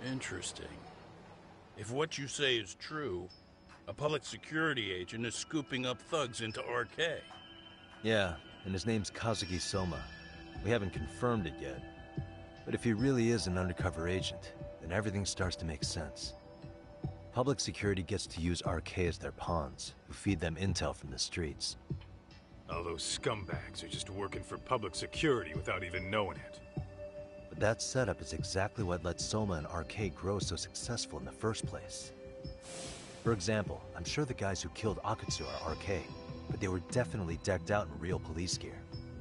Interesting. If what you say is true, a public security agent is scooping up thugs into RK. Yeah, and his name's Kazuki Soma. We haven't confirmed it yet. But if he really is an undercover agent, then everything starts to make sense. Public security gets to use RK as their pawns, who feed them intel from the streets. All those scumbags are just working for public security without even knowing it. But that setup is exactly what let Soma and RK grow so successful in the first place. For example, I'm sure the guys who killed Akutsu are RK, but they were definitely decked out in real police gear.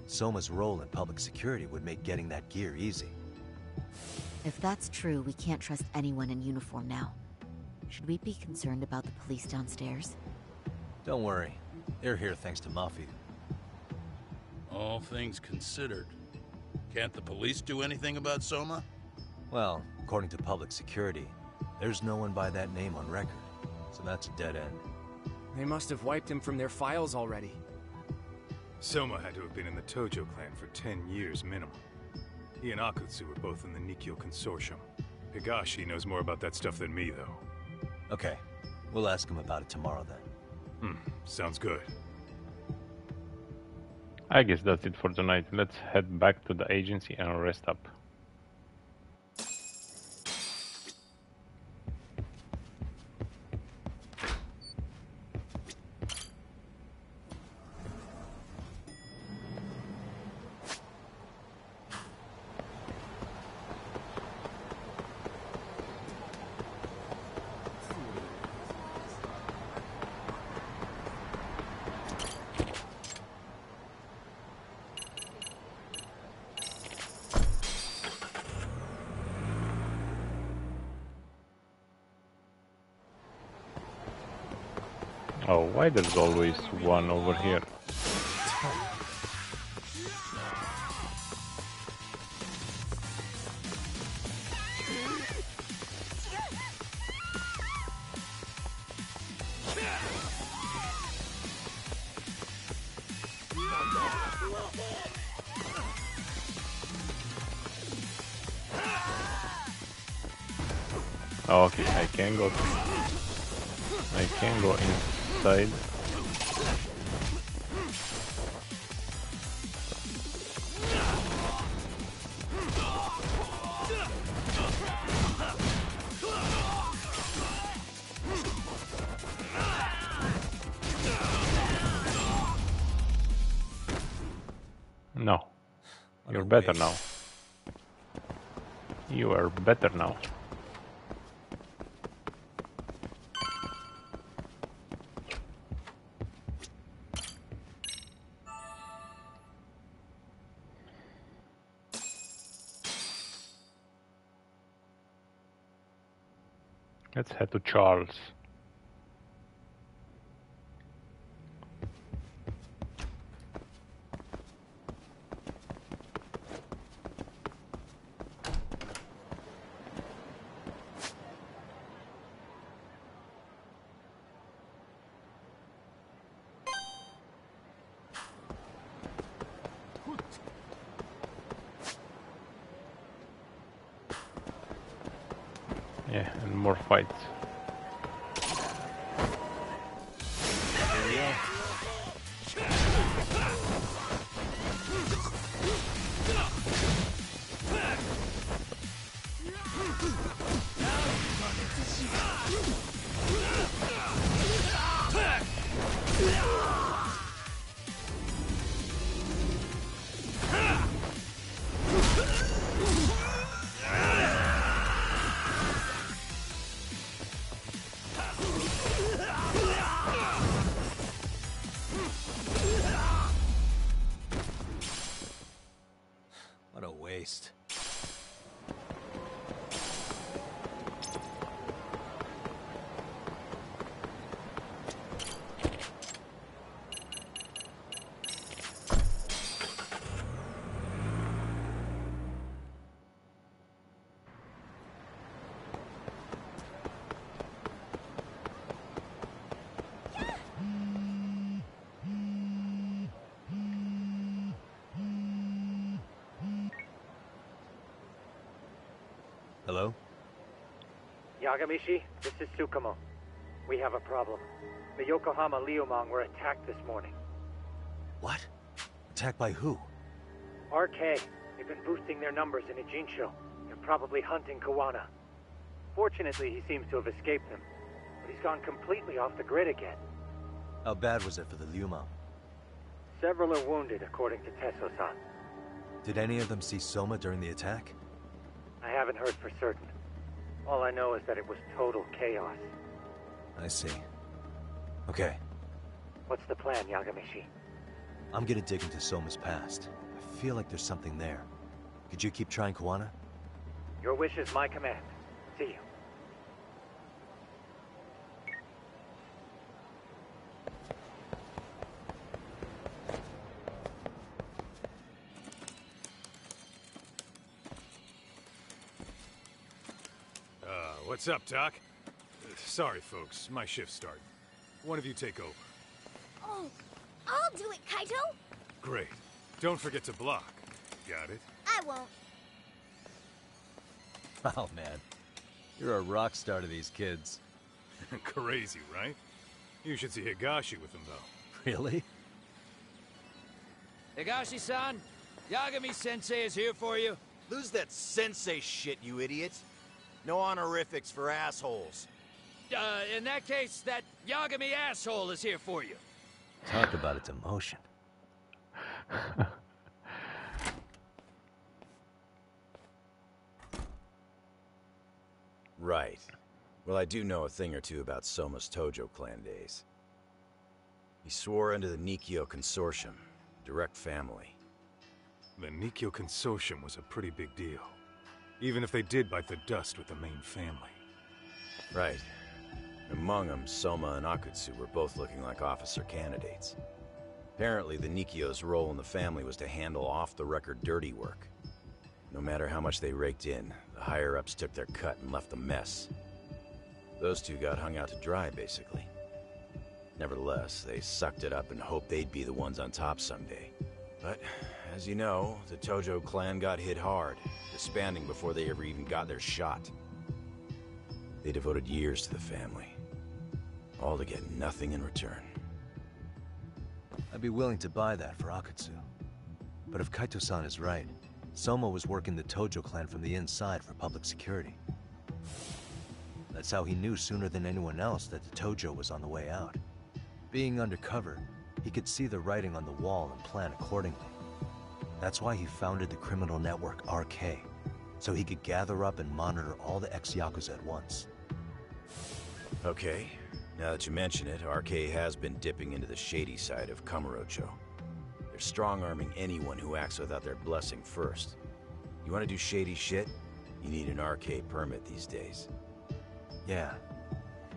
Soma's role in public security would make getting that gear easy. If that's true, we can't trust anyone in uniform now. Should we be concerned about the police downstairs? Don't worry. They're here thanks to Mafia. All things considered, can't the police do anything about Soma? Well, according to public security, there's no one by that name on record, so that's a dead end. They must have wiped him from their files already. Soma had to have been in the Tojo clan for 10 years minimum. He and Akutsu were both in the Nikkyo Consortium. Higashi knows more about that stuff than me, though. Okay, we'll ask him about it tomorrow then. Sounds good. I guess that's it for tonight. Let's head back to the agency and rest up. Oh, why there's always one over here? Oh, okay, I can go inside. No, you're better now. You are better now. Let's head to Charles. Yeah, and more fights. What a waste. Hello? Yagamishi, this is Tsukumo. We have a problem. The Yokohama Liumang were attacked this morning. What? Attacked by who? RK. They've been boosting their numbers in Ejinsho. They're probably hunting Kawana. Fortunately, he seems to have escaped them. But he's gone completely off the grid again. How bad was it for the Liumang? Several are wounded, according to Tesso-san. Did any of them see Soma during the attack? I haven't heard for certain. All I know is that it was total chaos. I see. Okay. What's the plan, Yagamishi? I'm gonna dig into Soma's past. I feel like there's something there. Could you keep trying Kawana? Your wish is my command. See you. What's up, Doc? Sorry, folks. My shift started. One of you take over. Oh, I'll do it, Kaito. Great. Don't forget to block. Got it? I won't. Oh, man. You're a rock star to these kids. Crazy, right? You should see Higashi with them, though. Really? Higashi-san, Yagami-sensei is here for you. Lose that sensei shit, you idiot. No honorifics for assholes. In that case, that Yagami asshole is here for you. Talk about its emotion. Right. Well, I do know a thing or two about Soma's Tojo clan days. He swore under the Nikkyo Consortium, direct family. The Nikkyo Consortium was a pretty big deal. Even if they did bite the dust with the main family. Right. Among them, Soma and Akutsu were both looking like officer candidates. Apparently, the Nikkyo's role in the family was to handle off-the-record dirty work. No matter how much they raked in, the higher-ups took their cut and left a mess. Those two got hung out to dry, basically. Nevertheless, they sucked it up and hoped they'd be the ones on top someday. But, as you know, the Tojo clan got hit hard, disbanding before they ever even got their shot. They devoted years to the family, all to get nothing in return. I'd be willing to buy that for Akutsu. But if Kaito-san is right, Soma was working the Tojo clan from the inside for public security. That's how he knew sooner than anyone else that the Tojo was on the way out. Being undercover, he could see the writing on the wall and plan accordingly. That's why he founded the criminal network RK, so he could gather up and monitor all the ex-Yakuza at once. Okay, now that you mention it, RK has been dipping into the shady side of Kamurocho. They're strong-arming anyone who acts without their blessing first. You want to do shady shit? You need an RK permit these days. Yeah,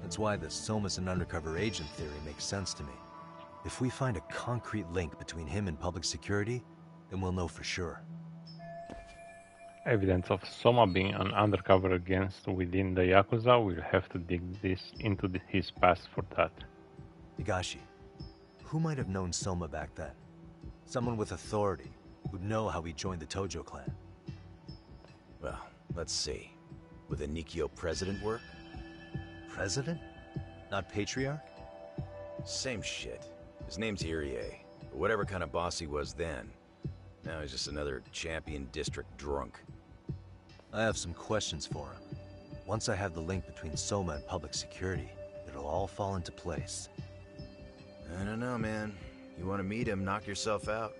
that's why the Soma's an undercover agent theory makes sense to me. If we find a concrete link between him and public security, then we'll know for sure. Evidence of Soma being an undercover against within the Yakuza, we'll have to dig into his past for that. Higashi, who might have known Soma back then? Someone with authority, who'd know how he joined the Tojo clan. Well, let's see. Would the Nikkyo president work? President? Not patriarch? Same shit. His name's Irie, but whatever kind of boss he was then, now he's just another champion district drunk. I have some questions for him. Once I have the link between Soma and public security, it'll all fall into place. I don't know, man. You want to meet him, knock yourself out.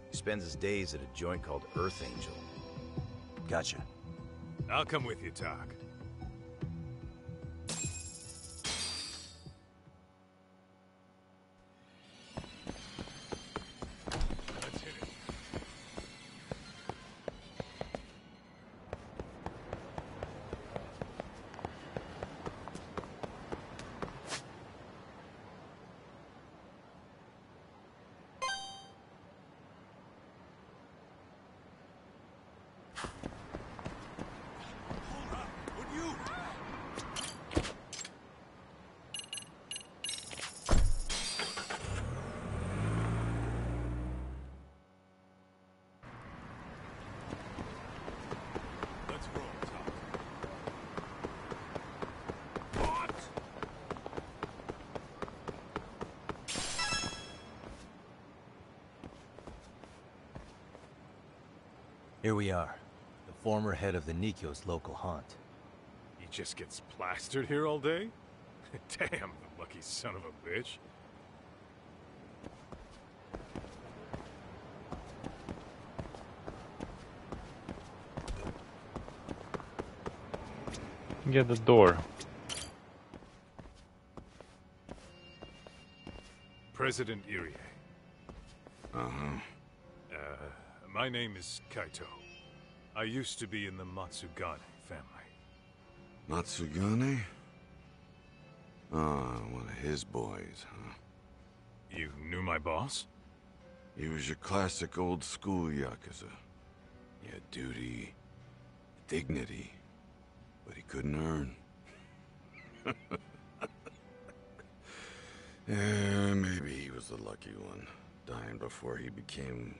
He spends his days at a joint called Earth Angel. Gotcha. I'll come with you, Doc. Let's hit it. Here we are, the former head of the Nikkyo's local haunt. He just gets plastered here all day? Damn, the lucky son of a bitch. Get the door. President Irie. Uh-huh. My name is Kaito. I used to be in the Matsugane family. Matsugane? Ah, one of his boys, huh? You knew my boss? He was your classic old school Yakuza. He had duty, dignity, but he couldn't earn. Yeah, maybe he was the lucky one, dying before he became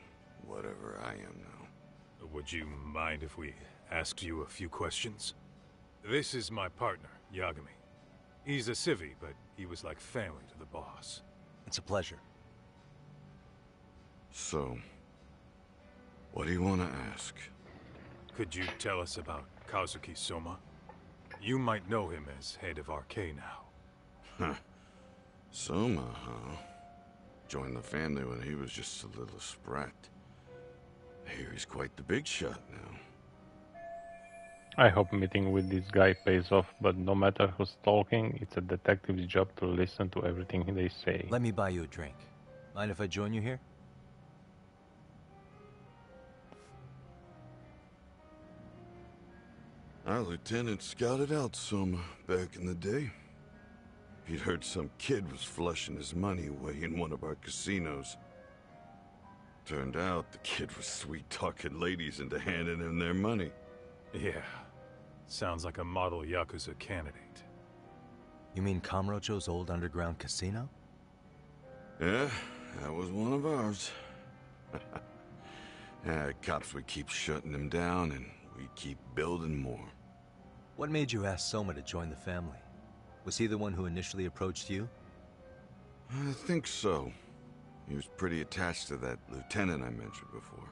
whatever I am now. Would you mind if we asked you a few questions? This is my partner, Yagami. He's a civvy, but he was like family to the boss. It's a pleasure. So, what do you want to ask? Could you tell us about Kazuki Soma? You might know him as head of RK now. Huh. Soma, huh? Joined the family when he was just a little sprat. I hear he's quite the big shot now. I hope meeting with this guy pays off, but no matter who's talking, it's a detective's job to listen to everything they say. Let me buy you a drink. Mind if I join you here? Our lieutenant scouted out Soma back in the day. He'd heard some kid was flushing his money away in one of our casinos. Turned out the kid was sweet-talking ladies into handing him their money. Yeah. Sounds like a model Yakuza candidate. You mean Kamurocho's old underground casino? Yeah, that was one of ours. Cops would keep shutting him down, and we'd keep building more. What made you ask Soma to join the family? Was he the one who initially approached you? I think so. He was pretty attached to that lieutenant I mentioned before.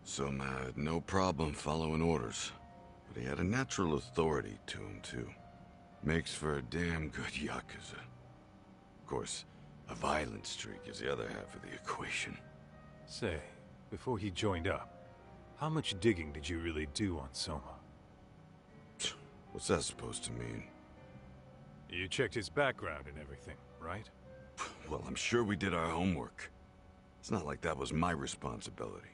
Soma had no problem following orders, but he had a natural authority to him, too. Makes for a damn good Yakuza. Of course, a violent streak is the other half of the equation. Say, before he joined up, how much digging did you really do on Soma? What's that supposed to mean? You checked his background and everything, right? Well, I'm sure we did our homework. It's not like that was my responsibility.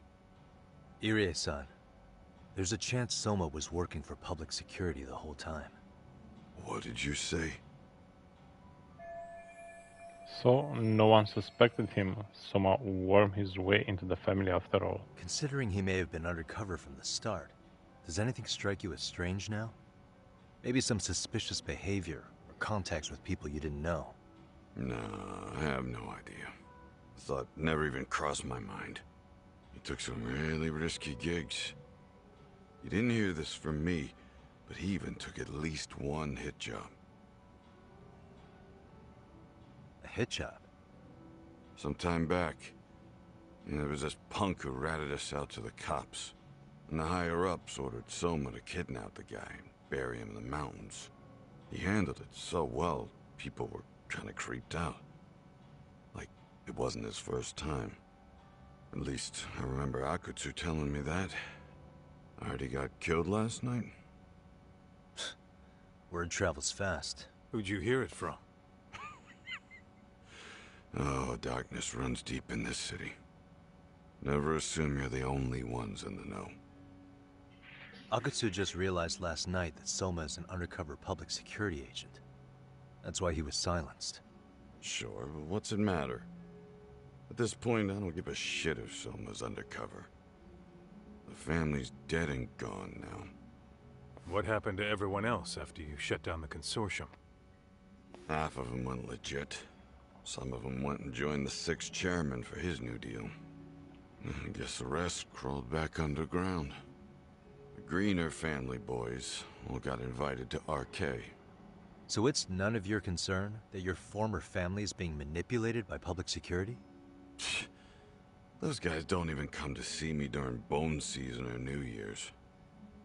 Irie-san, there's a chance Soma was working for public security the whole time. What did you say? So, no one suspected him. Soma wormed his way into the family after all. Considering he may have been undercover from the start, does anything strike you as strange now? Maybe some suspicious behavior or contacts with people you didn't know? No, I have no idea. The thought never even crossed my mind. He took some really risky gigs. You didn't hear this from me, but he even took at least one hit job. A hit job? Some time back, there was this punk who ratted us out to the cops. And the higher-ups ordered Soma to kidnap the guy and bury him in the mountains. He handled it so well, people were kind of creeped out. Like, it wasn't his first time. At least, I remember Akutsu telling me that. I heard he got killed last night. Word travels fast. Who'd you hear it from? Oh, darkness runs deep in this city. Never assume you're the only ones in the know. Akutsu just realized last night that Soma is an undercover public security agent. That's why he was silenced. Sure, but what's it matter? At this point, I don't give a shit if Soma's undercover. The family's dead and gone now. What happened to everyone else after you shut down the consortium? Half of them went legit. Some of them went and joined the 6th chairman for his new deal. I guess the rest crawled back underground. The Greener family boys all got invited to RK. So it's none of your concern that your former family is being manipulated by public security? Those guys don't even come to see me during bone season or New Year's.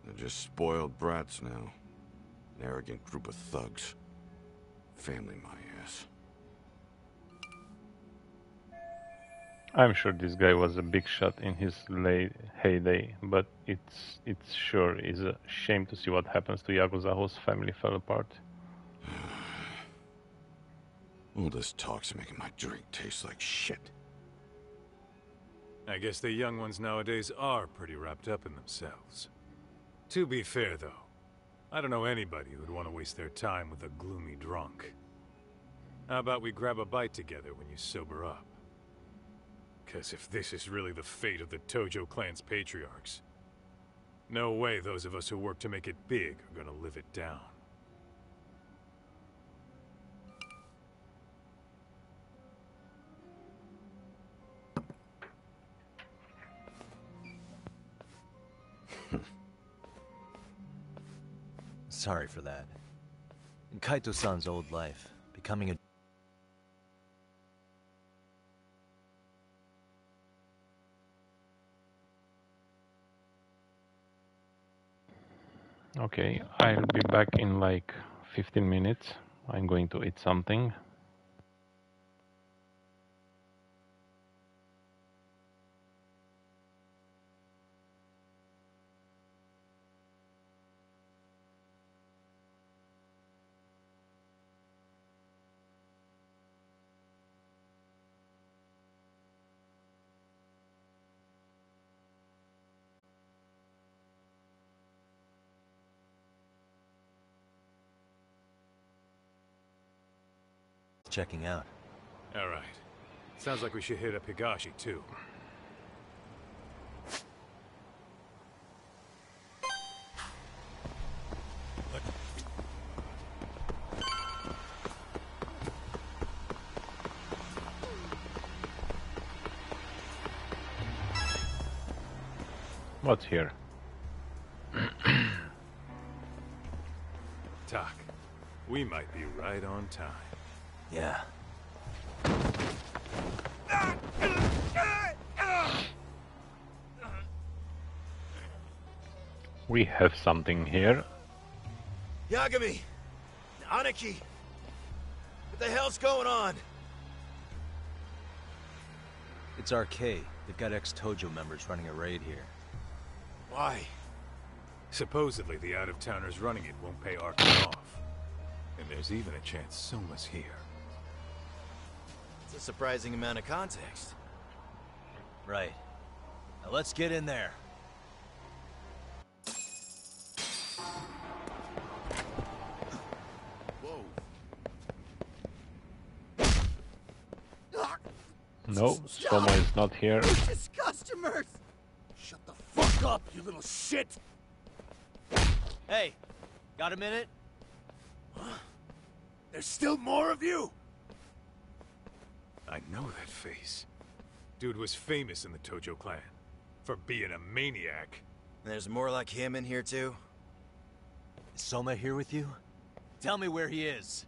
They're just spoiled brats now. An arrogant group of thugs. Family my ass. I'm sure this guy was a big shot in his heyday, but it's sure is a shame to see what happens to Yakuza whose family fell apart. All this talk's making my drink taste like shit. I guess the young ones nowadays are pretty wrapped up in themselves. To be fair, though, I don't know anybody who'd want to waste their time with a gloomy drunk. How about we grab a bite together when you sober up? 'Cause if this is really the fate of the Tojo clan's patriarchs, no way those of us who work to make it big are gonna live it down. Sorry for that. In Kaito-san's old life, becoming a... Okay, I'll be back in like 15 minutes. I'm going to eat something. Checking out. All right. Sounds like we should hit up Higashi, too. What's here? Tak, we might be right on time. Yeah. We have something here. Yagami! Aniki! What the hell's going on? It's RK. They've got ex-Tojo members running a raid here. Why? Supposedly the out-of-towners running it won't pay Ark off. And there's even a chance Soma's here. It's a surprising amount of context. Right. Now let's get in there. Whoa. No, Soma is not here. It's customers! Shut the fuck up, you little shit! Hey, got a minute? There's still more of you? I know that face. Dude was famous in the Tojo clan. For being a maniac. There's more like him in here, too? Is Soma here with you? Tell me where he is.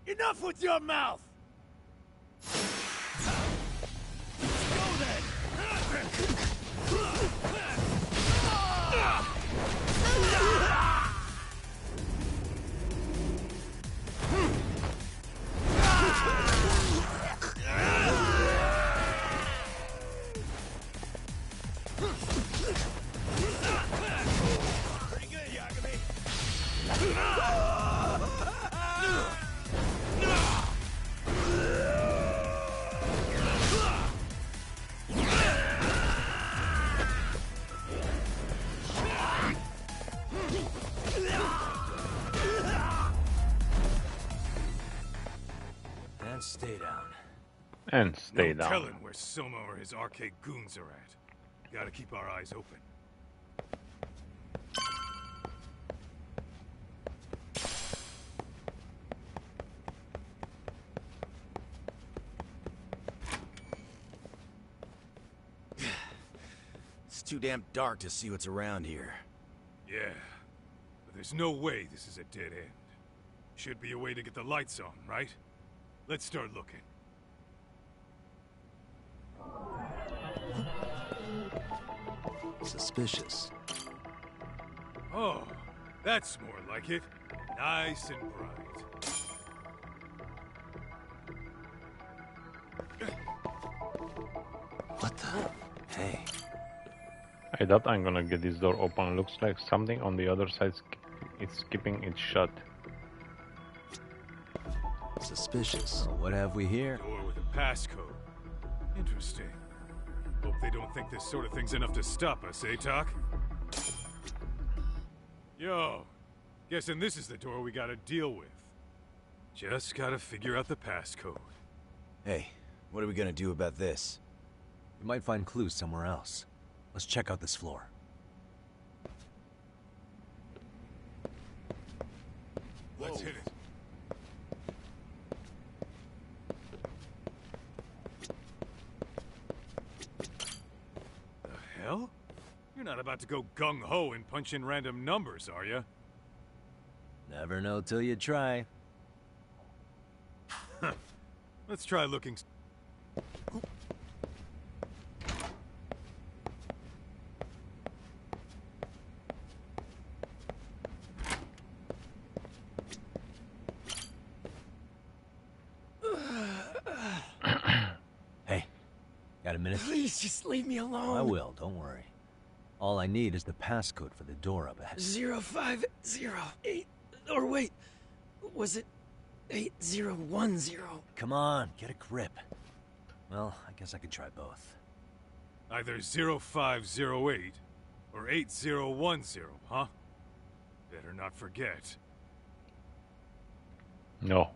Enough with your mouth! Go then! Pretty good, Yagami. And stay down. And stay No down. telling where Soma or his arcade goons are at. Gotta keep our eyes open. It's too damn dark to see what's around here. Yeah, but there's no way this is a dead end. Should be a way to get the lights on, right? Let's start looking. Suspicious. Oh, that's more like it. Nice and bright. What the? Hey. I doubt I'm gonna get this door open. Looks like something on the other side is keeping it shut. Suspicious. What have we here? Door with a passcode. Interesting. Hope they don't think this sort of thing's enough to stop us, eh, Tak? Yo, guessing this is the door we gotta deal with. Just gotta figure out the passcode. Hey, what are we gonna do about this? We might find clues somewhere else. Let's check out this floor. Let's hit it. The hell? You're not about to go gung-ho and punch in random numbers, are you? Never know till you try. Let's try looking... Hey, got a minute? Please just leave me alone. I will, don't worry. All I need is the passcode for the door up ahead. 0508. Or wait, was it 8010? Come on, get a grip. Well, I guess I could try both. Either 0508 or 8010, huh? Better not forget. No.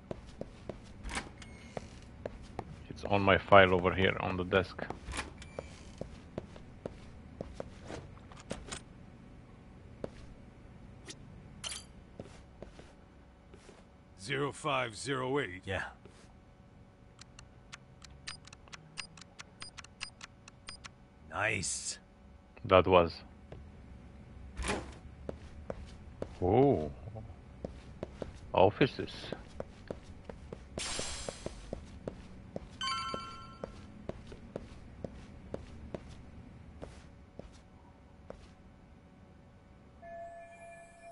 It's on my file over here on the desk. Zero 0508. Yeah. Nice. That was. Oh. Offices.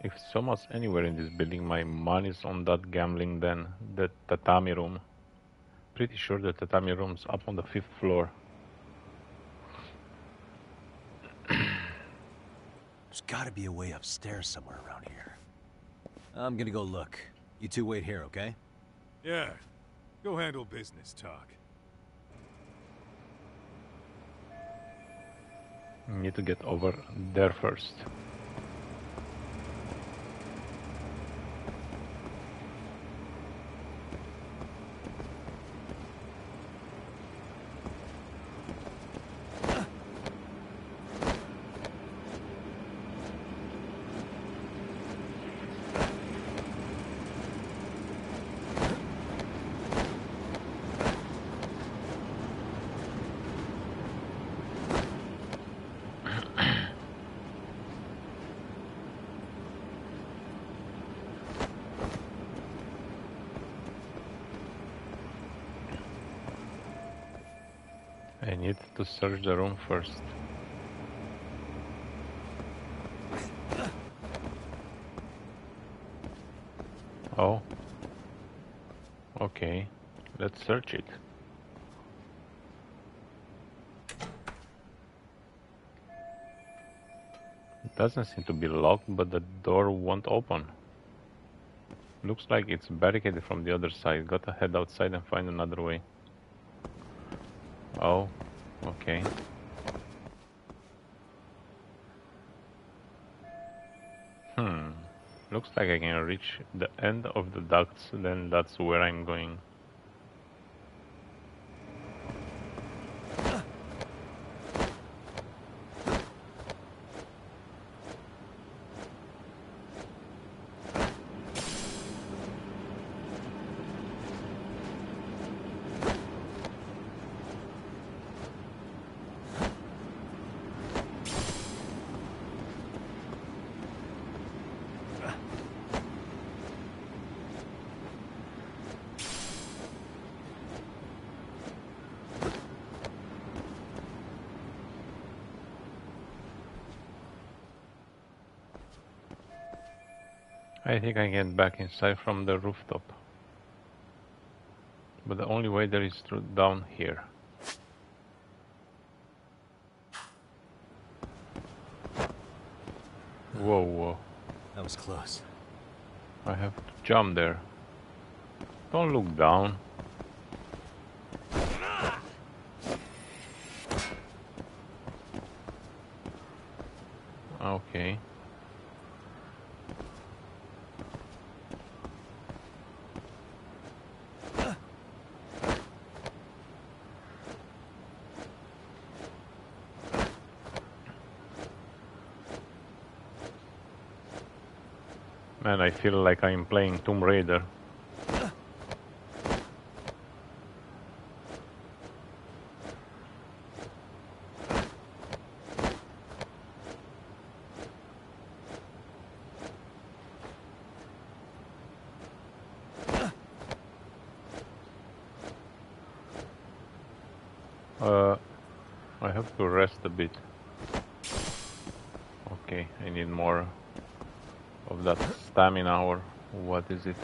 If someone's anywhere in this building, my money's on that gambling den, the tatami room. Pretty sure the tatami room's up on the 5th floor. There's gotta be a way upstairs somewhere around here. I'm gonna go look. You two wait here, okay? Yeah. Go handle business, Tak. Need to get over there first. I need to search the room first. Oh. Okay. Let's search it. It doesn't seem to be locked, but the door won't open. Looks like it's barricaded from the other side. Gotta head outside and find another way. Oh, okay. Looks like I can reach the end of the ducts, then that's where I'm going. I think I get back inside from the rooftop. But the only way there is through down here. Whoa, whoa. That was close. I have to jump there. Don't look down. Okay. Man, I feel like I'm playing Tomb Raider. I have to rest a bit. Okay, I need more of that stamina, or what is it?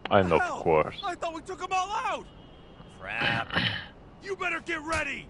And of course. I thought we took them all out! Crap. You better get ready!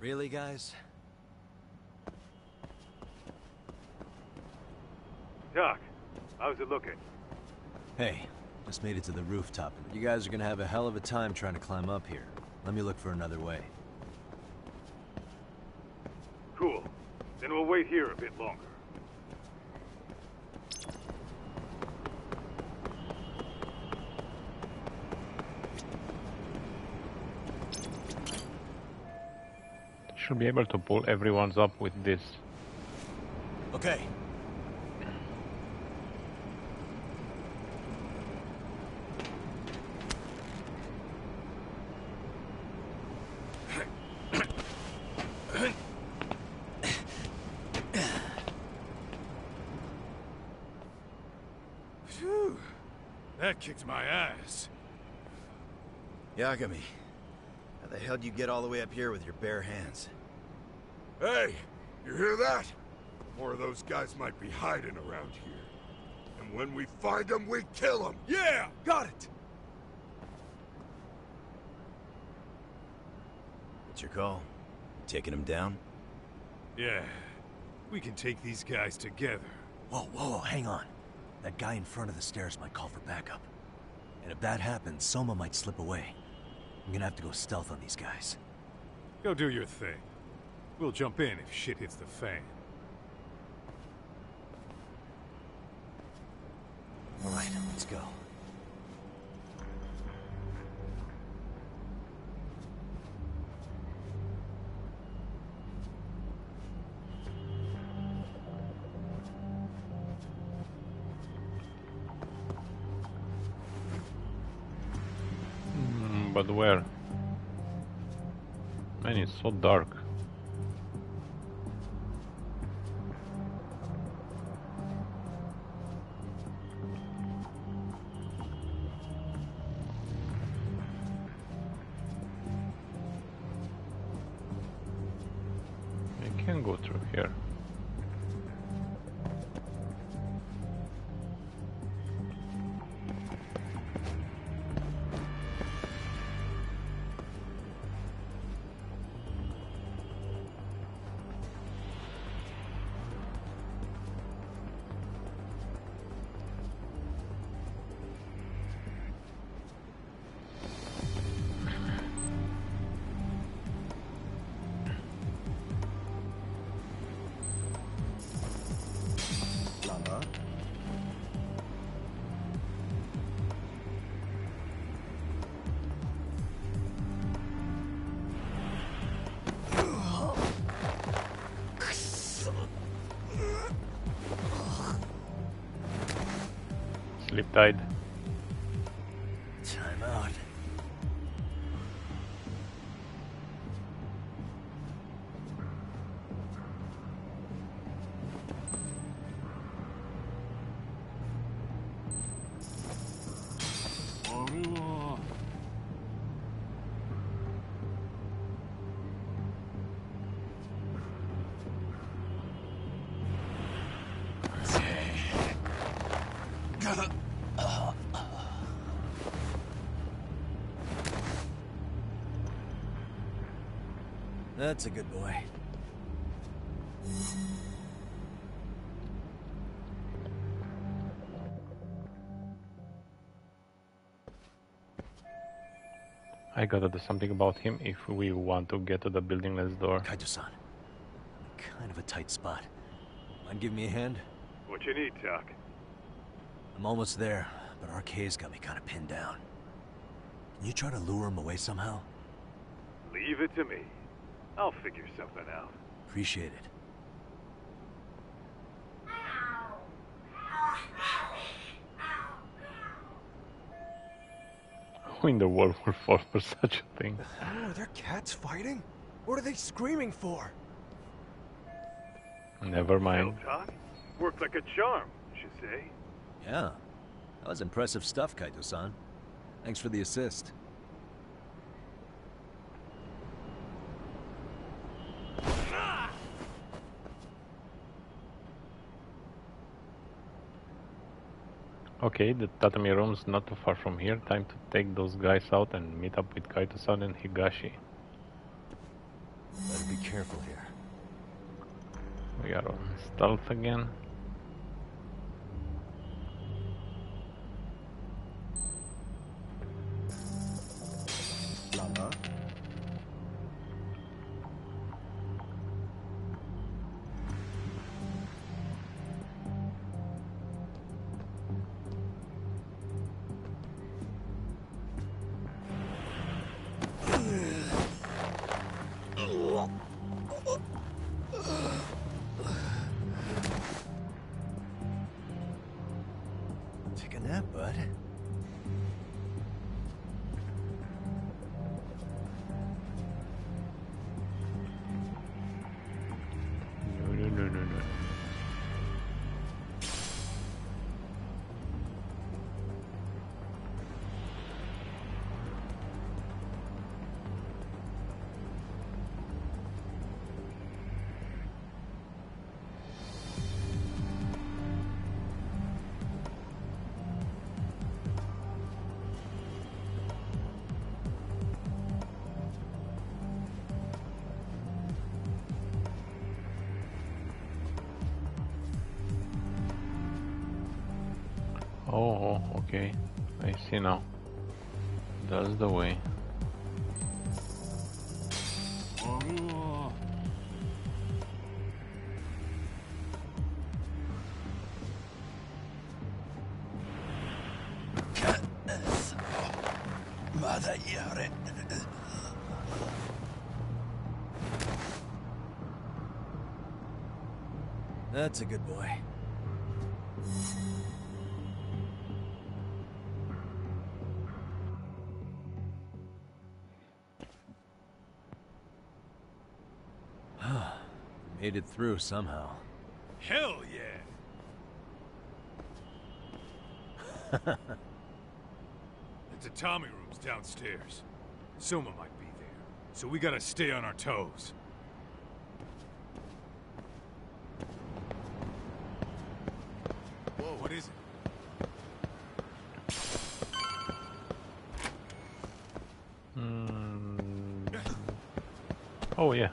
Really, guys? Doc, how's it looking? Hey, just made it to the rooftop. You guys are gonna have a hell of a time trying to climb up here. Let me look for another way. Cool. Then we'll wait here a bit longer. Should be able to pull everyone's up with this. Okay. Phew. That kicked my ass. Yagami, how the hell do you get all the way up here with your bare hands? Hey, you hear that? More of those guys might be hiding around here. And when we find them, we kill them. Yeah, got it. What's your call? Taking them down? Yeah, we can take these guys together. Whoa, whoa, hang on. That guy in front of the stairs might call for backup. And if that happens, Soma might slip away. I'm gonna have to go stealth on these guys. Go do your thing. We'll jump in if shit hits the fan. All right, let's go. But where? Man, it's so dark. I can go through here. Sleep tight. Time out. That's a good boy. I gotta do something about him if we want to get to the building next door. Kaito-san, kind of a tight spot. Mind give me a hand? What you need, Tak? I'm almost there, but RK's got me kind of pinned down. Can you try to lure him away somehow? Leave it to me. I'll figure something out. Appreciate it. Who in the world would fall for such a thing? Oh, are there cats fighting? What are they screaming for? Never mind. Well, Tak, worked like a charm, should say. Yeah, that was impressive stuff, Kaito-san. Thanks for the assist. Okay, the tatami room's not too far from here. Time to take those guys out and meet up with Kaito-san and Higashi. Better be careful here. We are on stealth again. Lama? Take a nap, bud. No. Oh, okay. I see now. That's the way. That's a good boy. Made it through somehow. Hell yeah! The tatami room's downstairs. Soma might be there, so we gotta stay on our toes. Whoa, what is it? Oh yeah.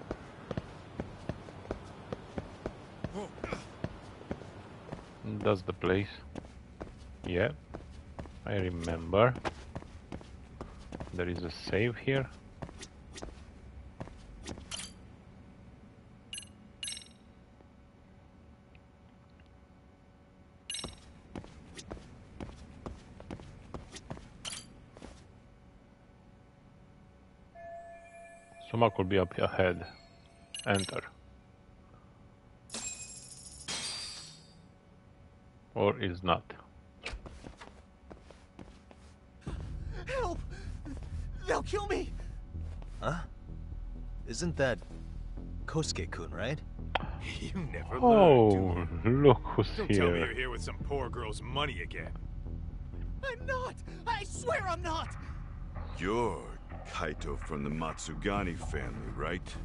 That's the place. Yeah, I remember. There is a save here. Soma could be up ahead. Enter. Or is not. They'll kill me! Huh? Isn't that Kosuke-kun, right? You never Oh, learn, do you? look who's Don't tell me here. you're here with some poor girl's money again. I'm not! I swear I'm not! You're Kaito from the Matsugani family, right?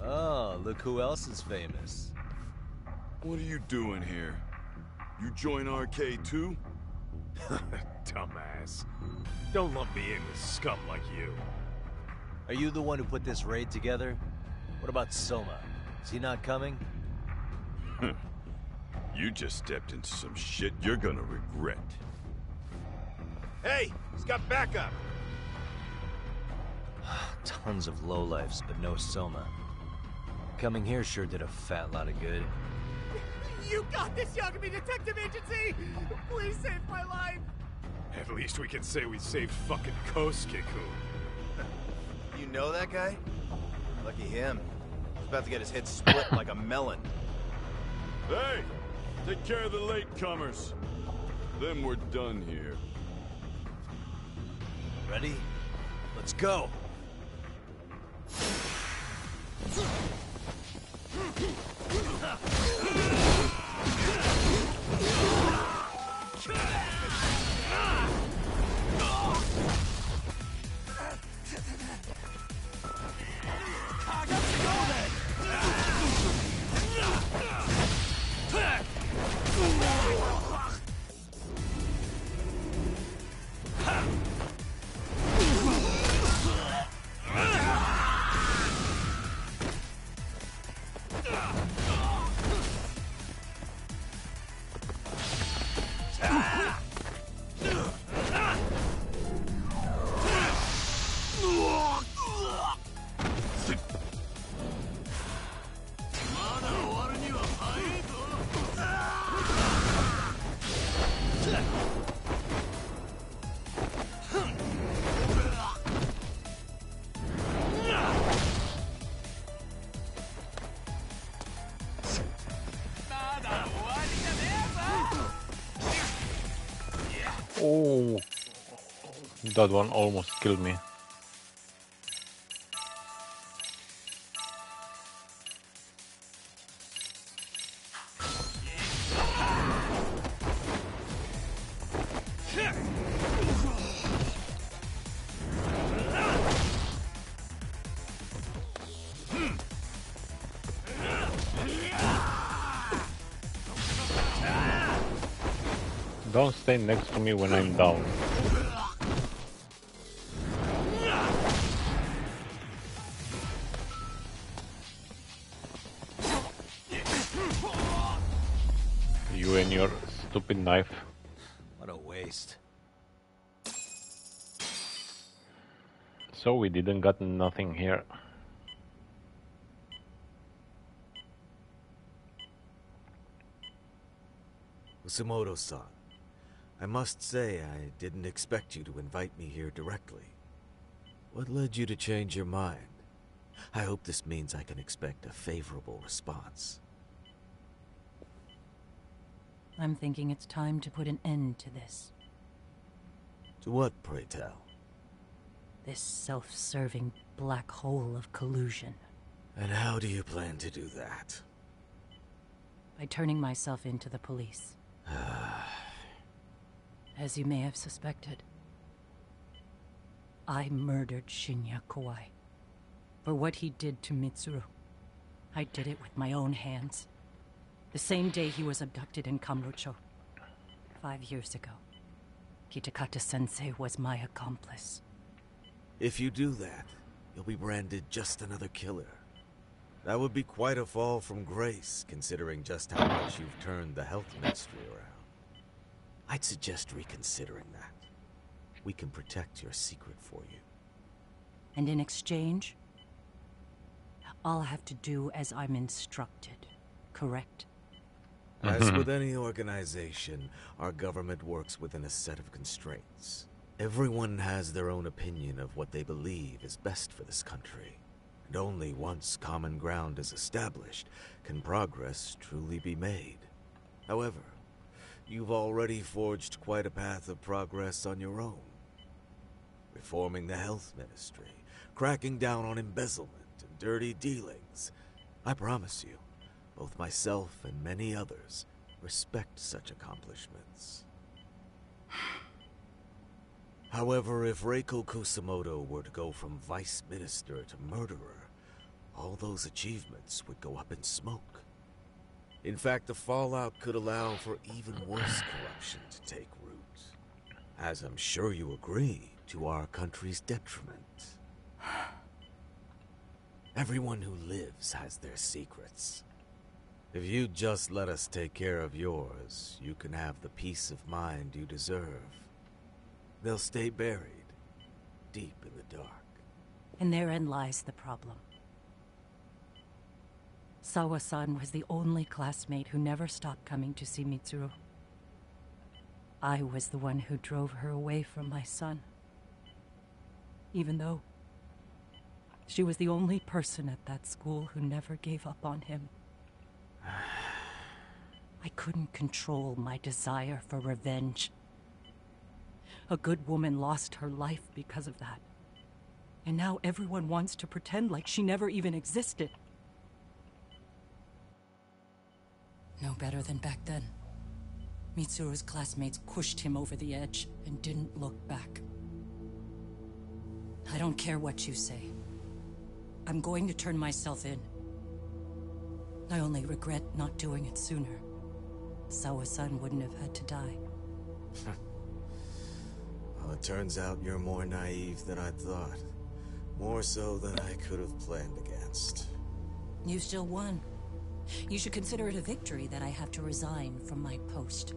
Oh, look who else is famous. What are you doing here? You join RK too? Dumbass. Don't lump me in with scum like you. Are you the one who put this raid together? What about Soma? Is he not coming? You just stepped into some shit you're gonna regret. Hey, he's got backup. Tons of lowlifes, but no Soma. Coming here sure did a fat lot of good. You got this, Yagami Detective Agency! Please save my life! At least we can say we saved fucking Kosuke-kun. You know that guy? Lucky him. He's about to get his head split like a melon. Hey! Take care of the latecomers. Then we're done here. Ready? Let's go! Oh, that one almost killed me. Don't stay next to me when I'm down. You and your stupid knife. What a waste. So we didn't got nothing here. Usamoto-san, I must say I didn't expect you to invite me here directly. What led you to change your mind? I hope this means I can expect a favorable response. I'm thinking it's time to put an end to this. To what, pray tell? This self-serving black hole of collusion. And how do you plan to do that? By turning myself into the police. As you may have suspected, I murdered Shinya Kawai. For what he did to Mitsuru. I did it with my own hands. The same day he was abducted in Kamurocho. 5 years ago. Kitakata-sensei was my accomplice. If you do that, you'll be branded just another killer. That would be quite a fall from grace, considering just how much you've turned the health ministry around. I'd suggest reconsidering that. We can protect your secret for you. And in exchange, I'll have to do as I'm instructed, correct? As with any organization, our government works within a set of constraints. Everyone has their own opinion of what they believe is best for this country. And only once common ground is established can progress truly be made. However, you've already forged quite a path of progress on your own. reforming the health ministry, cracking down on embezzlement and dirty dealings. I promise you, both myself and many others respect such accomplishments. However, if Reiko Kusamoto were to go from vice minister to murderer, all those achievements would go up in smoke. In fact, the fallout could allow for even worse corruption to take root. As I'm sure you agree, to our country's detriment. Everyone who lives has their secrets. If you just let us take care of yours, you can have the peace of mind you deserve. They'll stay buried, deep in the dark. And therein lies the problem. Sawa-san was the only classmate who never stopped coming to see Mitsuru. I was the one who drove her away from my son. Even though she was the only person at that school who never gave up on him. I couldn't control my desire for revenge. A good woman lost her life because of that. And now everyone wants to pretend like she never even existed. No better than back then. Mitsuru's classmates pushed him over the edge and didn't look back. I don't care what you say. I'm going to turn myself in. I only regret not doing it sooner. Sawa-san wouldn't have had to die. Well, it turns out you're more naive than I thought. More so than I could have planned against. You still won. You should consider it a victory that I have to resign from my post.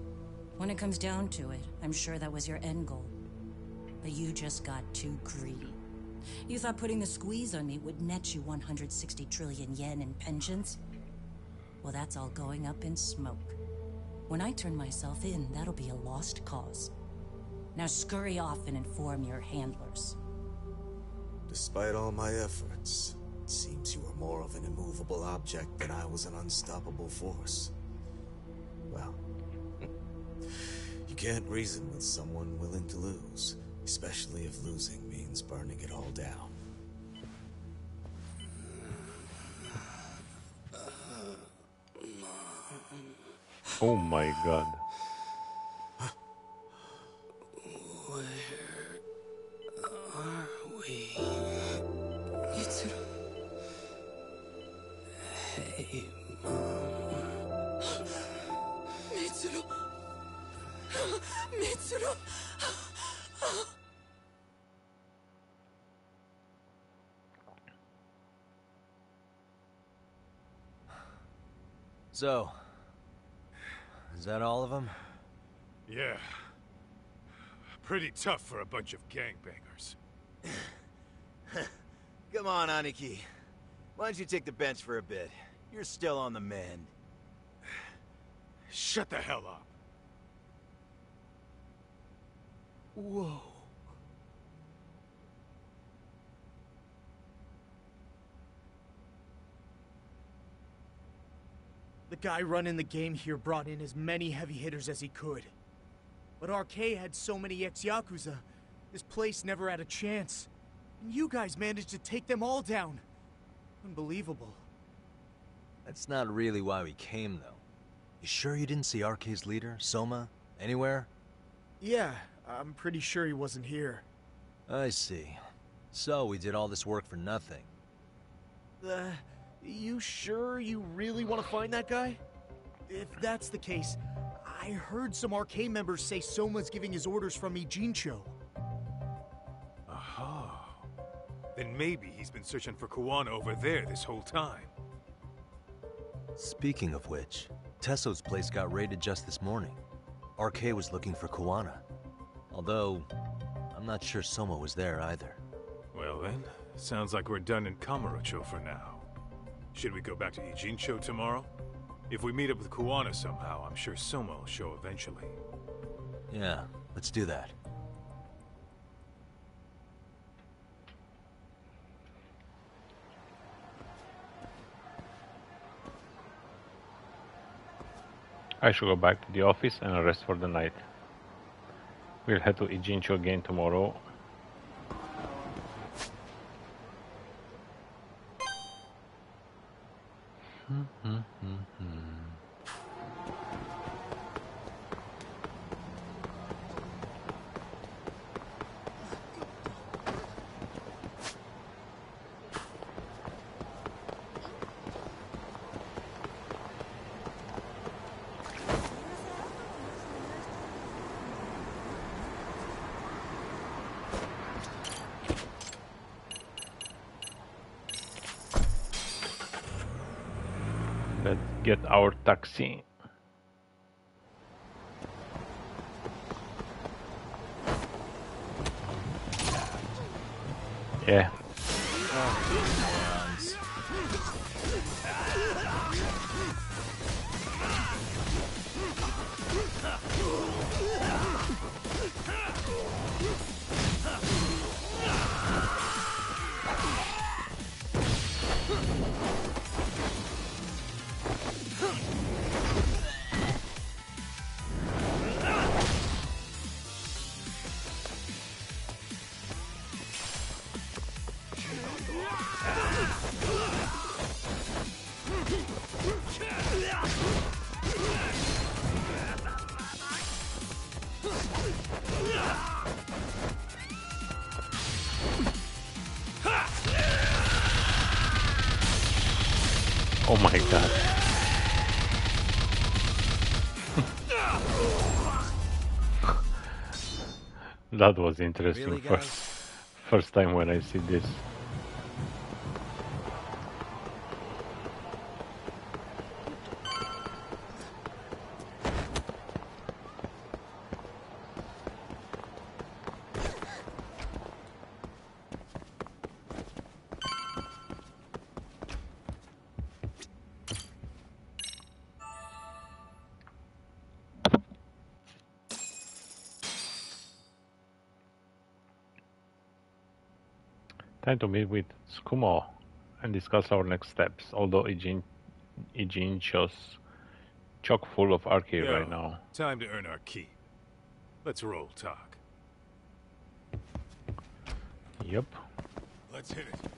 When it comes down to it, I'm sure that was your end goal. But you just got too greedy. You thought putting the squeeze on me would net you 160 trillion yen in pensions? Well, that's all going up in smoke. When I turn myself in, that'll be a lost cause. Now scurry off and inform your handlers. Despite all my efforts, it seems you were more of an immovable object than I was an unstoppable force. Well, you can't reason with someone willing to lose, especially if losing means burning it all down. Oh my god. Where are we? Mitsuru. Hey, Mom. Mitsuru. Mitsuru. So, is that all of them? Yeah. Pretty tough for a bunch of gangbangers. Come on, Aniki. Why don't you take the bench for a bit? You're still on the mend. Shut the hell up. Whoa. The guy running the game here brought in as many heavy hitters as he could. But RK had so many ex-Yakuza, this place never had a chance. And you guys managed to take them all down. Unbelievable. That's not really why we came, though. You sure you didn't see RK's leader, Soma, anywhere? Yeah, I'm pretty sure he wasn't here. I see. So we did all this work for nothing. You sure you really want to find that guy? If that's the case, I heard some RK members say Soma's giving his orders from Ijincho. Aha. Then maybe he's been searching for Kawana over there this whole time. Speaking of which, Tesso's place got raided just this morning. RK was looking for Kawana. Although, I'm not sure Soma was there either. Well then, sounds like we're done in Kamurocho for now. Should we go back to Ijincho tomorrow? If we meet up with Kawana somehow, I'm sure Soma will show eventually. Yeah, let's do that. I should go back to the office and rest for the night. We'll head to Ijincho again tomorrow. Let's get our taxi. Yeah. Oh my god. That was interesting. Really, first time when I see this. Time to meet with Tsukumo and discuss our next steps, although Ijincho's chock full of arcade right now. Time to earn our keep. Let's roll talk. Yep. Let's hit it.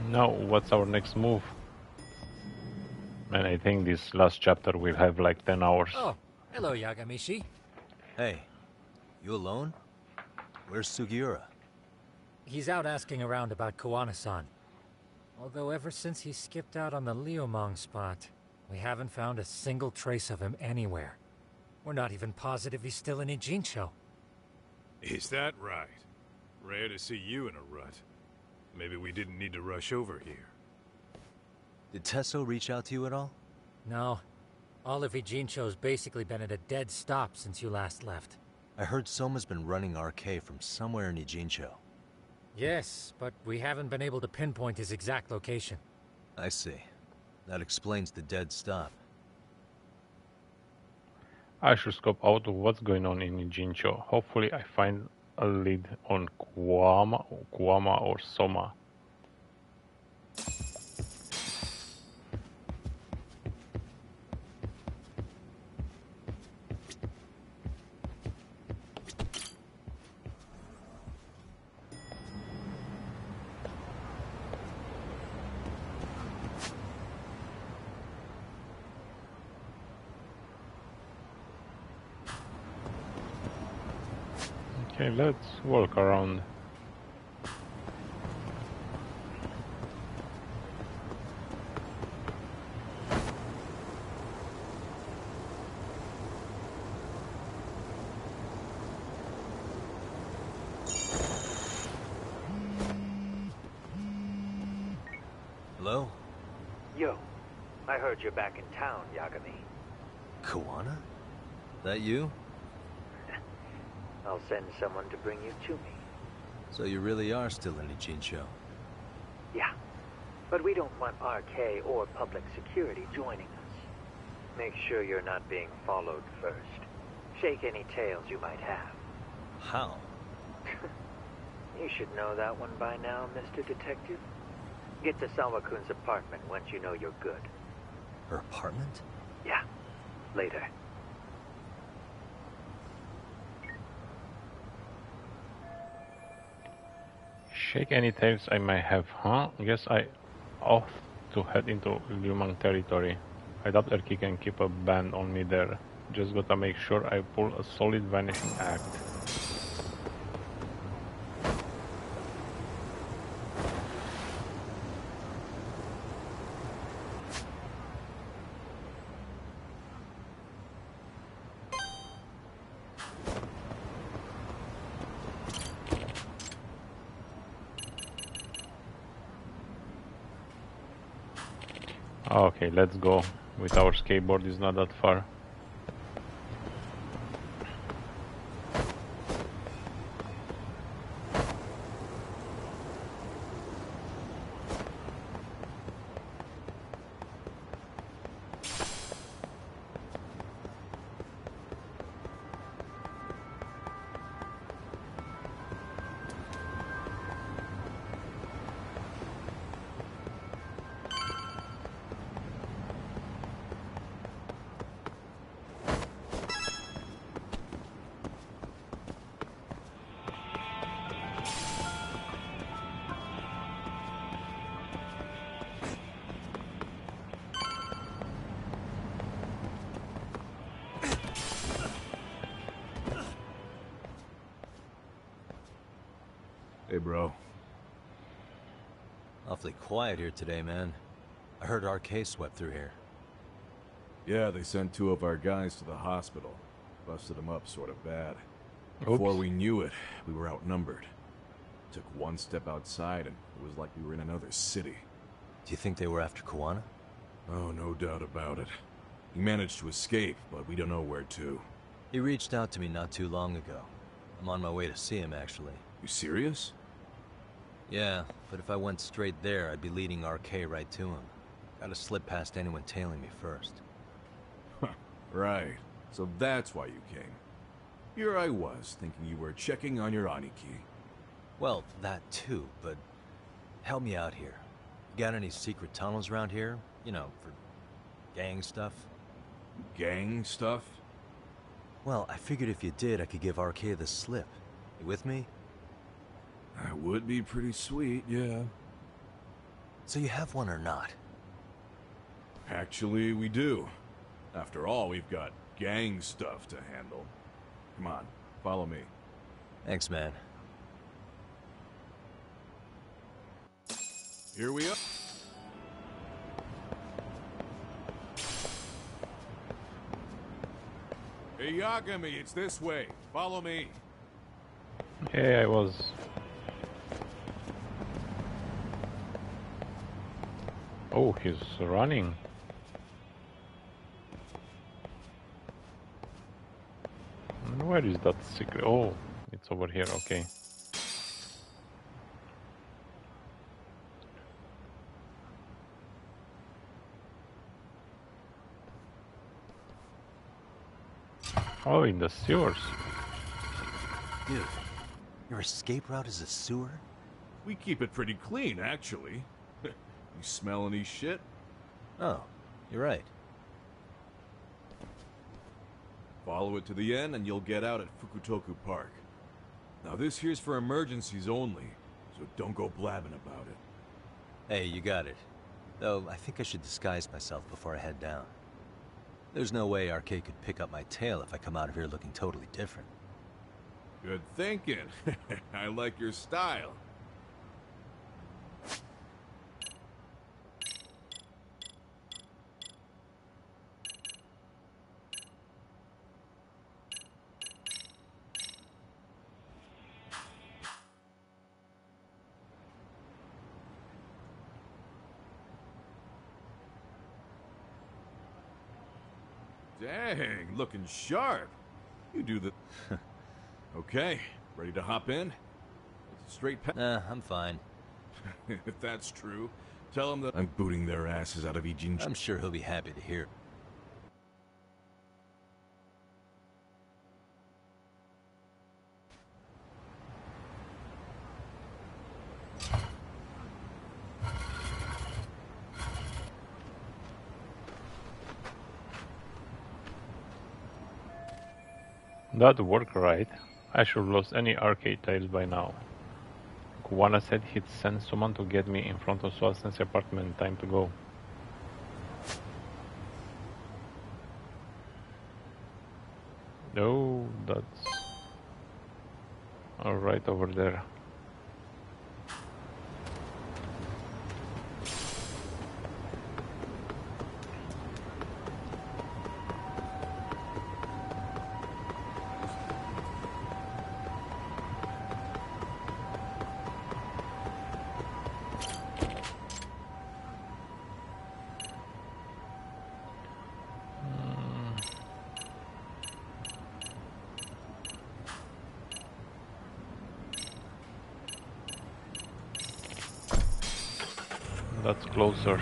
Now, what's our next move? Man, I think this last chapter will have like 10 hours. Oh, hello, Yagami-shi. Hey, you alone? Where's Sugiura? He's out asking around about Koana-san. Although ever since he skipped out on the Liumang spot, we haven't found a single trace of him anywhere. We're not even positive he's still in Ijincho. Is that right? Rare to see you in a rut. Maybe we didn't need to rush over here. Did Tesso reach out to you at all? No. All of Ijincho's basically been at a dead stop since you last left. I heard Soma's been running RK from somewhere in Ijincho. Yes, but we haven't been able to pinpoint his exact location. I see. That explains the dead stop. I should scope out what's going on in Ijincho. Hopefully I find a lead on Kuwama or Soma. Okay, let's walk around. Hello? Yo, I heard you're back in town, Yagami. Koana? That you? I'll send someone to bring you to me. So you really are still in Ijincho? Yeah, but we don't want RK or public security joining us. Make sure you're not being followed first. Shake any tails you might have. How? You should know that one by now, Mr. Detective. Get to Sawa-kun's apartment once you know you're good. Her apartment? Yeah, later. Shake any tails I may have, huh? Guess I ought to head into Liumang territory. I doubt Erky can keep a band on me there. Just gotta make sure I pull a solid vanishing act. Okay, let's go. With our skateboard, it's not that far. Hey, bro. Awfully quiet here today, man. I heard RK swept through here. Yeah, they sent 2 of our guys to the hospital. Busted them up sort of bad. Before we knew it, we were outnumbered. Took one step outside and it was like we were in another city. Do you think they were after Kawana? Oh, no doubt about it. He managed to escape, but we don't know where to. He reached out to me not too long ago. I'm on my way to see him, actually. You serious? Yeah, but if I went straight there, I'd be leading RK right to him. Gotta slip past anyone tailing me first. Right. So that's why you came. Here I was, thinking you were checking on your Aniki. Well, that too, but help me out here. You got any secret tunnels around here? You know, for gang stuff? Gang stuff? Well, I figured if you did, I could give RK the slip. You with me? That would be pretty sweet, yeah. So you have one or not? Actually, we do. After all, we've got gang stuff to handle. Come on, follow me. Thanks, man. Here we are. Hey, Yagami, it's this way. Follow me. Hey, I was... Oh, he's running. Where is that secret? Oh, it's over here, okay. Oh, in the sewers. Dude, your escape route is a sewer? We keep it pretty clean, actually. You smell any shit? Oh, you're right. Follow it to the end and you'll get out at Fukutoku Park. Now this here's for emergencies only, so don't go blabbing about it. Hey, you got it. Though, I think I should disguise myself before I head down. There's no way RK could pick up my tail if I come out of here looking totally different. Good thinking. I like your style. Dang, looking sharp. You do the... Okay, ready to hop in? It's a straight Nah, I'm fine. If that's true, tell him that I'm booting their asses out of Ijin. I'm sure he'll be happy to hear. That worked right. I should have lost any arcade tiles by now. Kuwana said he'd send someone to get me in front of Swasen's apartment. Time to go. No, that's right over there. That's closer.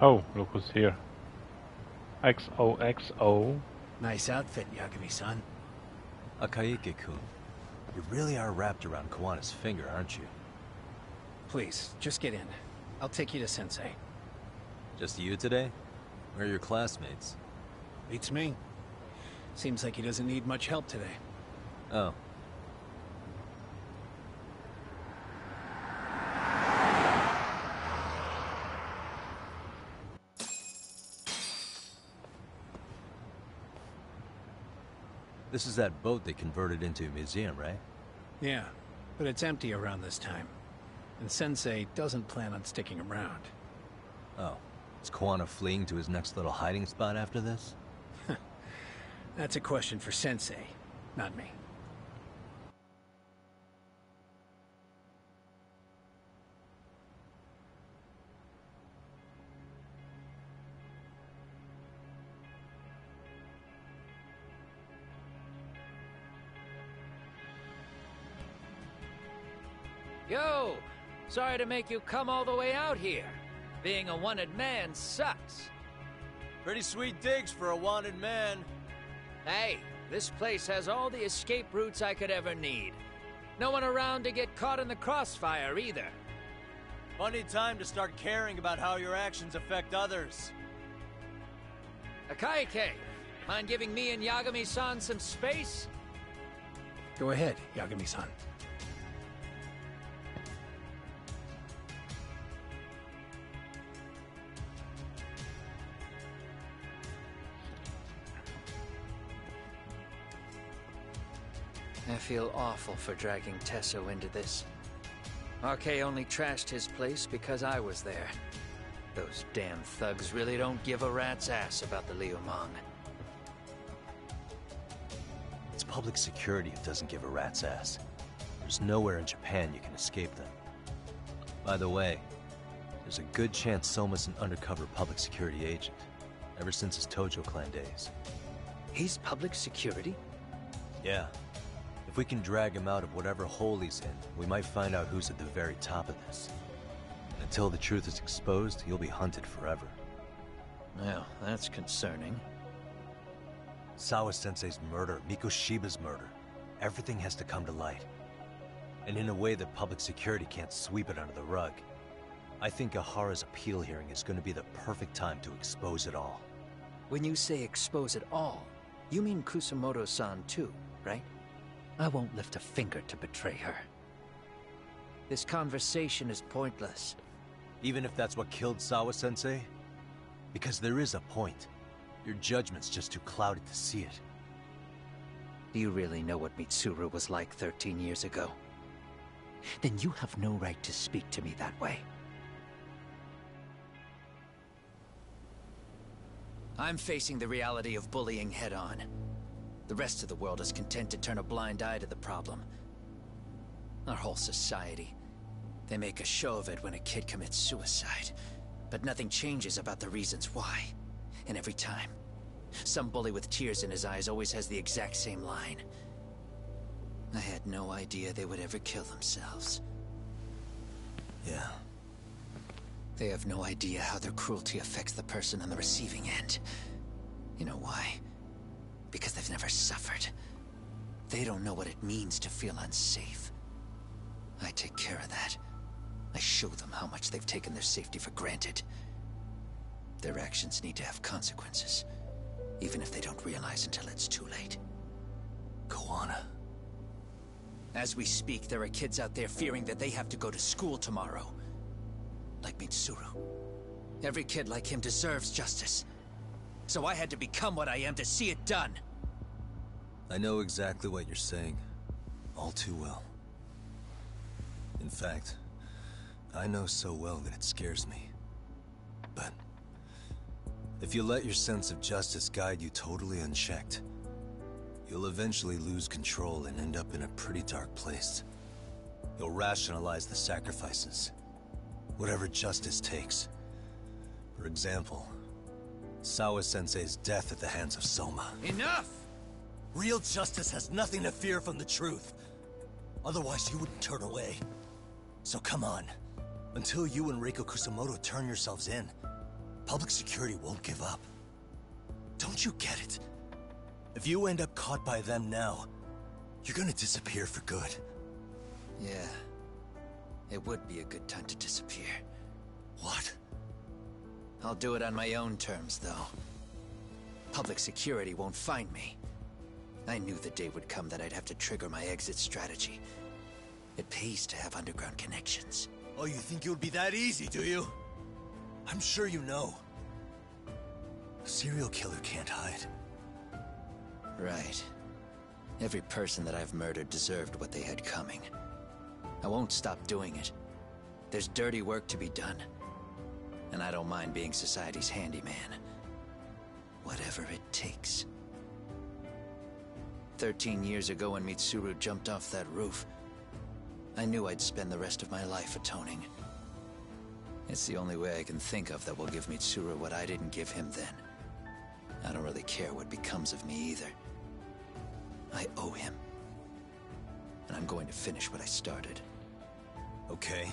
Oh, look who's here. XOXO. Nice outfit, Yagami-san. Akihiro-kun, you really are wrapped around Kawana's finger, aren't you? Please, just get in. I'll take you to Sensei. Just you today? Where are your classmates? Beats me. Seems like he doesn't need much help today. Oh. This is that boat they converted into a museum, right? Yeah, but it's empty around this time. And Sensei doesn't plan on sticking around. Oh. Is Kawana fleeing to his next little hiding spot after this? That's a question for Sensei, not me. Yo! Sorry to make you come all the way out here. Being a wanted man sucks. Pretty sweet digs for a wanted man. Hey, this place has all the escape routes I could ever need. No one around to get caught in the crossfire either. Funny time to start caring about how your actions affect others. Akihiro, mind giving me and Yagami-san some space? Go ahead, Yagami-san. I feel awful for dragging Tesso into this. RK only trashed his place because I was there. Those damn thugs really don't give a rat's ass about the Liumang. It's public security who doesn't give a rat's ass. There's nowhere in Japan you can escape them. By the way, there's a good chance Soma's an undercover public security agent, ever since his Tojo clan days. He's public security? Yeah. If we can drag him out of whatever hole he's in, we might find out who's at the very top of this. Until the truth is exposed, he'll be hunted forever. Well, that's concerning. Sawa-sensei's murder, Mikoshiba's murder. Everything has to come to light. And in a way that public security can't sweep it under the rug. I think Ehara's appeal hearing is going to be the perfect time to expose it all. When you say expose it all, you mean Kusamoto-san too, right? I won't lift a finger to betray her. This conversation is pointless. Even if that's what killed Sawa-sensei? Because there is a point. Your judgment's just too clouded to see it. Do you really know what Mitsuru was like 13 years ago? Then you have no right to speak to me that way. I'm facing the reality of bullying head-on. The rest of the world is content to turn a blind eye to the problem. Our whole society. They make a show of it when a kid commits suicide. But nothing changes about the reasons why. And every time, some bully with tears in his eyes always has the exact same line. I had no idea they would ever kill themselves. Yeah. They have no idea how their cruelty affects the person on the receiving end. You know why? Because they've never suffered. They don't know what it means to feel unsafe. I take care of that. I show them how much they've taken their safety for granted. Their actions need to have consequences, even if they don't realize until it's too late. Koana. As we speak, there are kids out there fearing that they have to go to school tomorrow. Like Mitsuru. Every kid like him deserves justice. So I had to become what I am to see it done. I know exactly what you're saying. All too well. In fact, I know so well that it scares me. But if you let your sense of justice guide you totally unchecked, you'll eventually lose control and end up in a pretty dark place. You'll rationalize the sacrifices, whatever justice takes. For example, Sawa-sensei's death at the hands of Soma. Enough! Real justice has nothing to fear from the truth. Otherwise, you wouldn't turn away. So come on. Until you and Reiko Kusamoto turn yourselves in, public security won't give up. Don't you get it? If you end up caught by them now, you're gonna disappear for good. Yeah. It would be a good time to disappear. What? I'll do it on my own terms, though. Public security won't find me. I knew the day would come that I'd have to trigger my exit strategy. It pays to have underground connections. Oh, you think it would be that easy, do you? I'm sure you know. A serial killer can't hide. Right. Every person that I've murdered deserved what they had coming. I won't stop doing it. There's dirty work to be done. And I don't mind being society's handyman. Whatever it takes. 13 years ago when Mitsuru jumped off that roof, I knew I'd spend the rest of my life atoning. It's the only way I can think of that will give Mitsuru what I didn't give him then. I don't really care what becomes of me either. I owe him. And I'm going to finish what I started. Okay.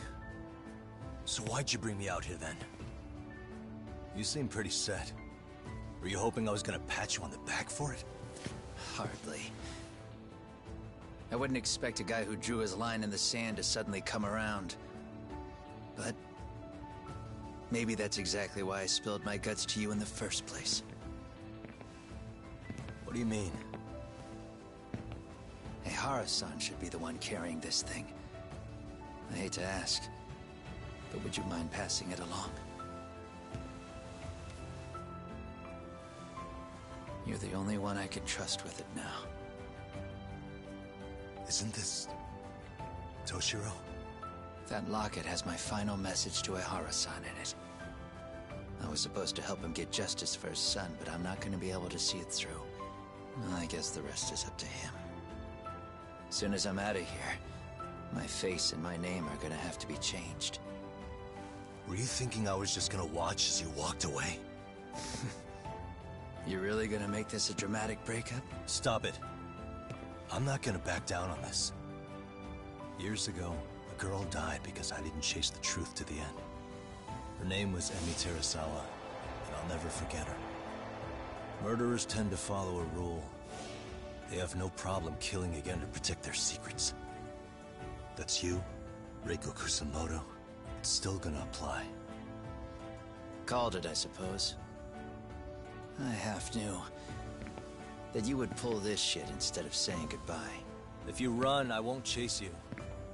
So why'd you bring me out here then? You seem pretty set. Were you hoping I was gonna pat you on the back for it? Hardly. I wouldn't expect a guy who drew his line in the sand to suddenly come around. But maybe that's exactly why I spilled my guts to you in the first place. What do you mean? Ehara-san should be the one carrying this thing. I hate to ask, but would you mind passing it along? You're the only one I can trust with it now. Isn't this Toshiro? That locket has my final message to Ehara-san in it. I was supposed to help him get justice for his son, but I'm not going to be able to see it through. I guess the rest is up to him. Soon as I'm out of here, my face and my name are going to have to be changed. Were you thinking I was just gonna watch as you walked away? You really gonna make this a dramatic breakup? Stop it. I'm not gonna back down on this. Years ago, a girl died because I didn't chase the truth to the end. Her name was Emi Terasawa, and I'll never forget her. Murderers tend to follow a rule. They have no problem killing again to protect their secrets. That's you, Reiko Kusamoto. It's still gonna apply. Called it, I suppose. I half knew that you would pull this shit instead of saying goodbye. If you run, I won't chase you.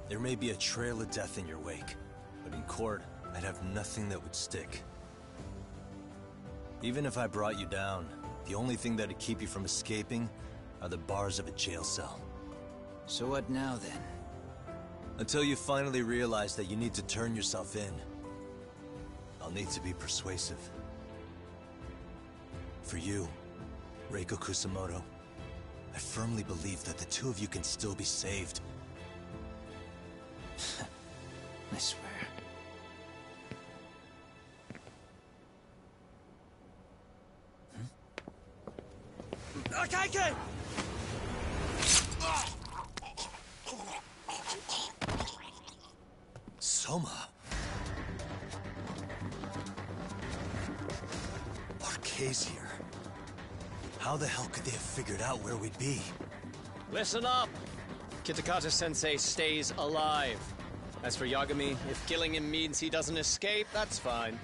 There may be a trail of death in your wake, but in court, I'd have nothing that would stick. Even if I brought you down, the only thing that'd keep you from escaping are the bars of a jail cell. So what now, then? Until you finally realize that you need to turn yourself in, I'll need to be persuasive. For you, Reiko Kusamoto, I firmly believe that the two of you can still be saved. I swear. Akaike! Soma. Arkay's here. How the hell could they have figured out where we'd be? Listen up! Kitakata-sensei stays alive. As for Yagami, if killing him means he doesn't escape, that's fine.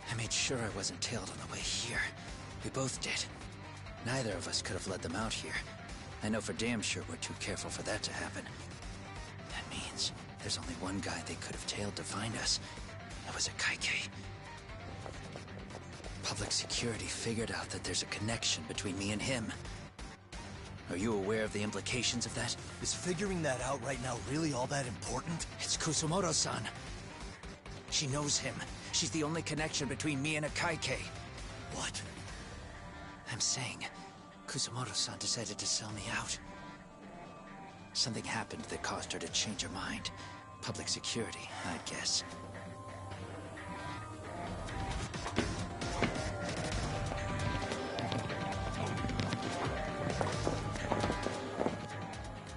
I made sure I wasn't tailed on the way here. We both did. Neither of us could have led them out here. I know for damn sure we're too careful for that to happen. That means there's only one guy they could have tailed to find us. That was Akaike. Public security figured out that there's a connection between me and him. Are you aware of the implications of that? Is figuring that out right now really all that important? It's Kusamoto-san. She knows him. She's the only connection between me and Akaike. What? I'm saying, Kusamoto-san decided to sell me out. Something happened that caused her to change her mind. Public security, I'd guess.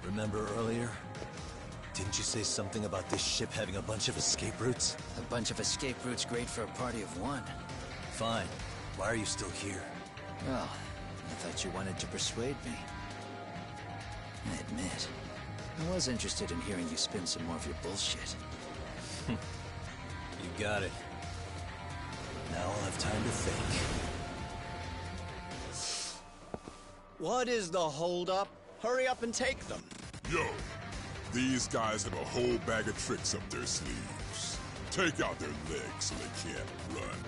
Remember earlier? Didn't you say something about this ship having a bunch of escape routes? A bunch of escape routes great for a party of one. Fine. Why are you still here? Well, I thought you wanted to persuade me. I admit, I was interested in hearing you spin some more of your bullshit. You got it. Now I'll have time to think. What is the holdup? Hurry up and take them. Yo, these guys have a whole bag of tricks up their sleeves. Take out their legs so they can't run.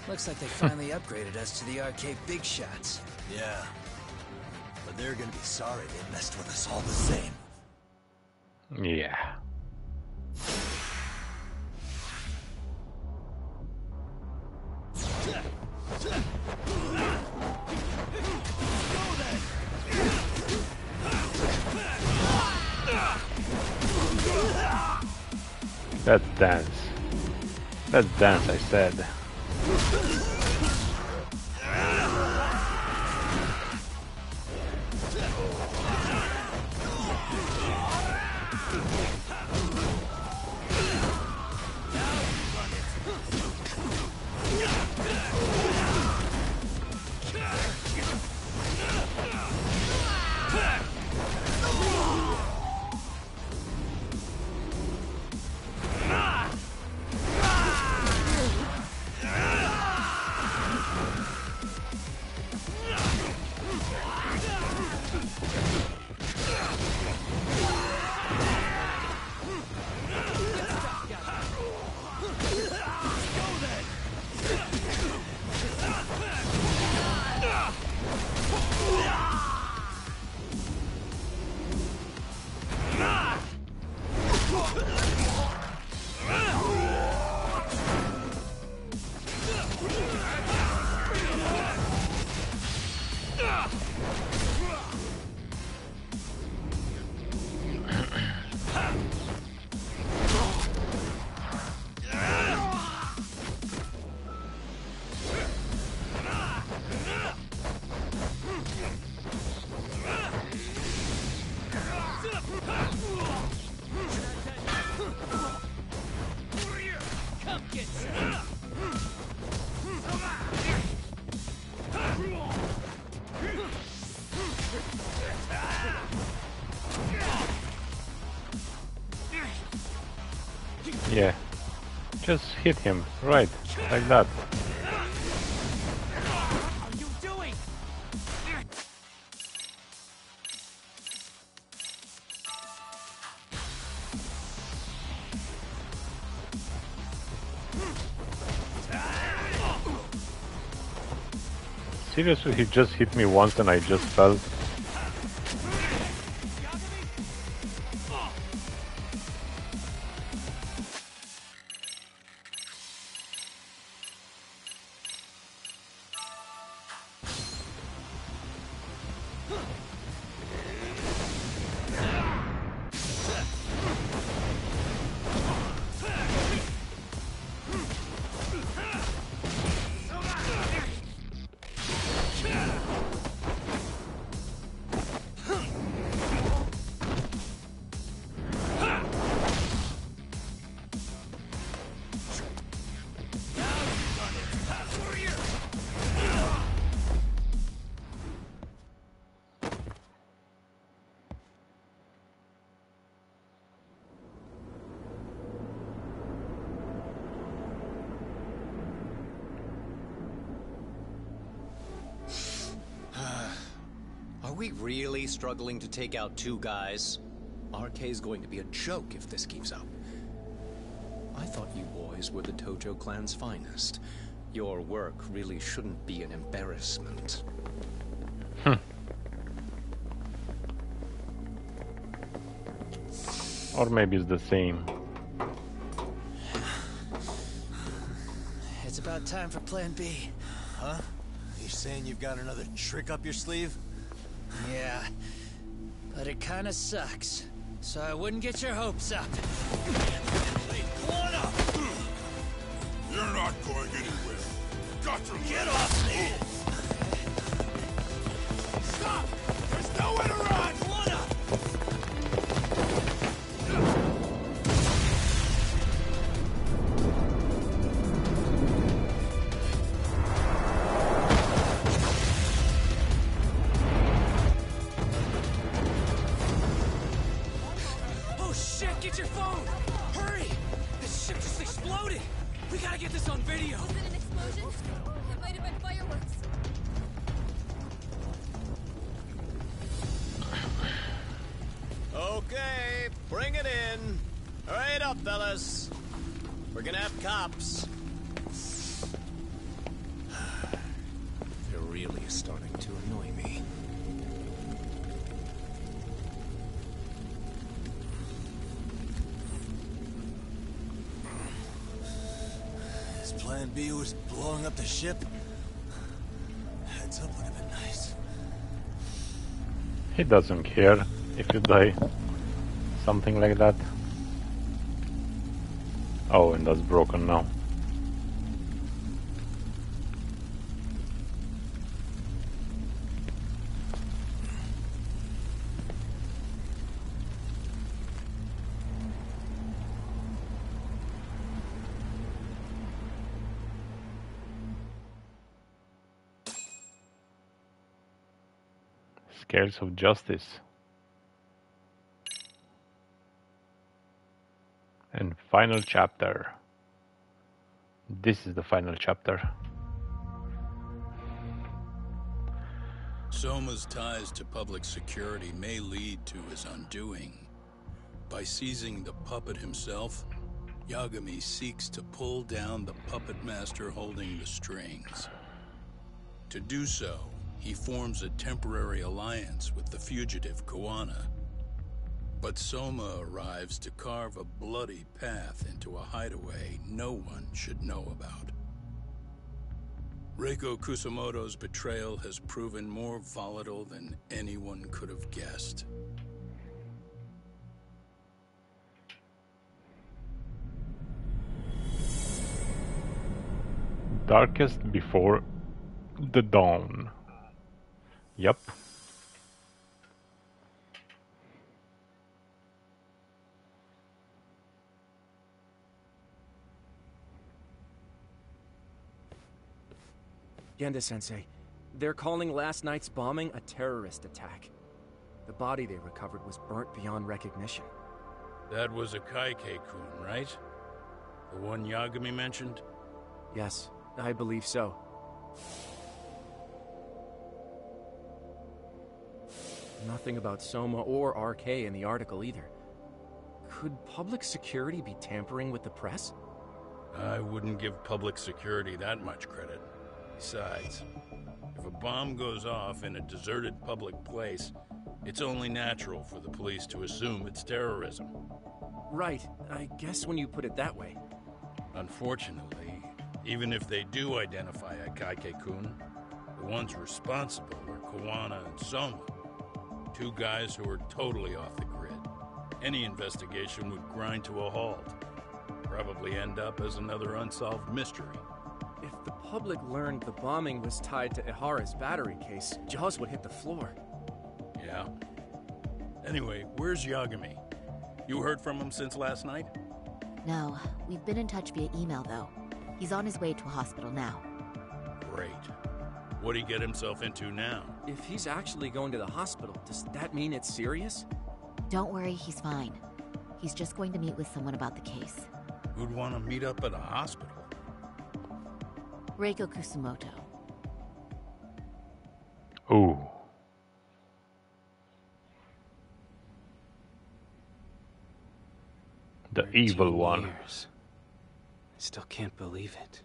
Looks like they finally upgraded us to the arcade big shots. Yeah. But they're gonna be sorry they messed with us all the same. Yeah. Let's dance. Let's dance, I said. Yeah, just hit him, right, like that. Seriously, he just hit me once and I just fell. Are we really struggling to take out two guys? RK's going to be a joke if this keeps up. I thought you boys were the Tojo clan's finest. Your work really shouldn't be an embarrassment. Or maybe it's the same. It's about time for Plan B. Huh? You saying you've got another trick up your sleeve? Yeah, but it kinda sucks. So I wouldn't get your hopes up. You're not going anywhere. Got to get off me! Stop! There's nowhere to run! Oh shit, get your phone! Hurry! This ship just exploded! We gotta get this on video! Was it an explosion? It might have been fireworks. Okay, bring it in. Hurry it up, fellas. We're gonna have cops. They're really starting to annoy me. His plan B was blowing up the ship. Heads up would have been nice. He doesn't care if you die. Something like that. Oh, and that's broken now. Scales of Justice. And final chapter. This is the final chapter. Soma's ties to public security may lead to his undoing. By seizing the puppet himself, Yagami seeks to pull down the puppet master holding the strings. To do so, he forms a temporary alliance with the fugitive Kawana. But Soma arrives to carve a bloody path into a hideaway no one should know about. Reiko Kusamoto's betrayal has proven more volatile than anyone could have guessed. Darkest before the dawn. Yep. Genda-sensei, they're calling last night's bombing a terrorist attack. The body they recovered was burnt beyond recognition. That was a Kaike-kun, right? The one Yagami mentioned? Yes, I believe so. Nothing about Soma or RK in the article either. Could public security be tampering with the press? I wouldn't give public security that much credit. Besides, If a bomb goes off in a deserted public place, it's only natural for the police to assume it's terrorism. Right. I guess when you put it that way. Unfortunately, even if they do identify Akaike-kun, the ones responsible are Kawana and Soma, two guys who are totally off the grid. Any investigation would grind to a halt. Probably end up as another unsolved mystery. If the public learned the bombing was tied to Ehara's battery case, jaws would hit the floor. Yeah. Anyway, where's Yagami? You heard from him since last night? No, we've been in touch via email though. He's on his way to a hospital now. Great. What'd he get himself into now? If he's actually going to the hospital, does that mean it's serious? Don't worry, he's fine. He's just going to meet with someone about the case. Who'd want to meet up at a hospital? Reiko Kusumoto. Ooh. The evil one. Years. I still can't believe it.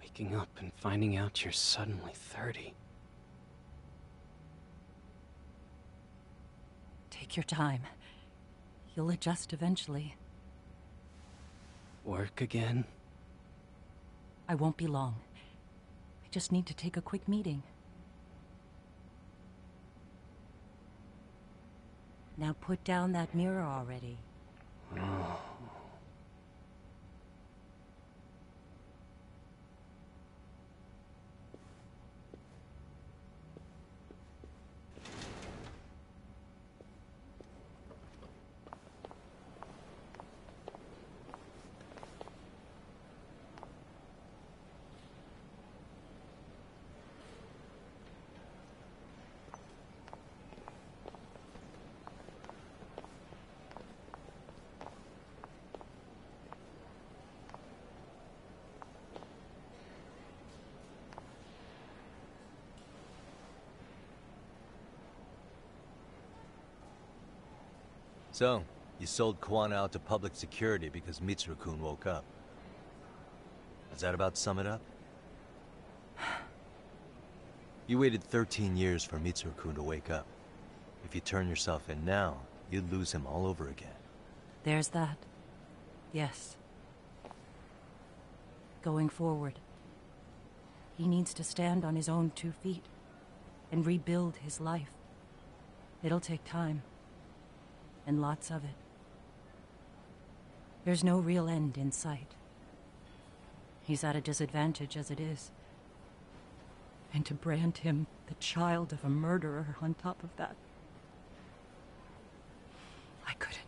Waking up and finding out you're suddenly 30. Take your time. You'll adjust eventually. Work again? I won't be long. I just need to take a quick meeting. Now put down that mirror already. Oh. So, you sold Kawana out to public security because Mitsuru-kun woke up. Does that about sum it up? You waited 13 years for Mitsuru-kun to wake up. If you turn yourself in now, you'd lose him all over again. There's that. Yes. Going forward, he needs to stand on his own 2 feet and rebuild his life. It'll take time. And lots of it. There's no real end in sight. He's at a disadvantage as it is. And to brand him the child of a murderer on top of that, I couldn't.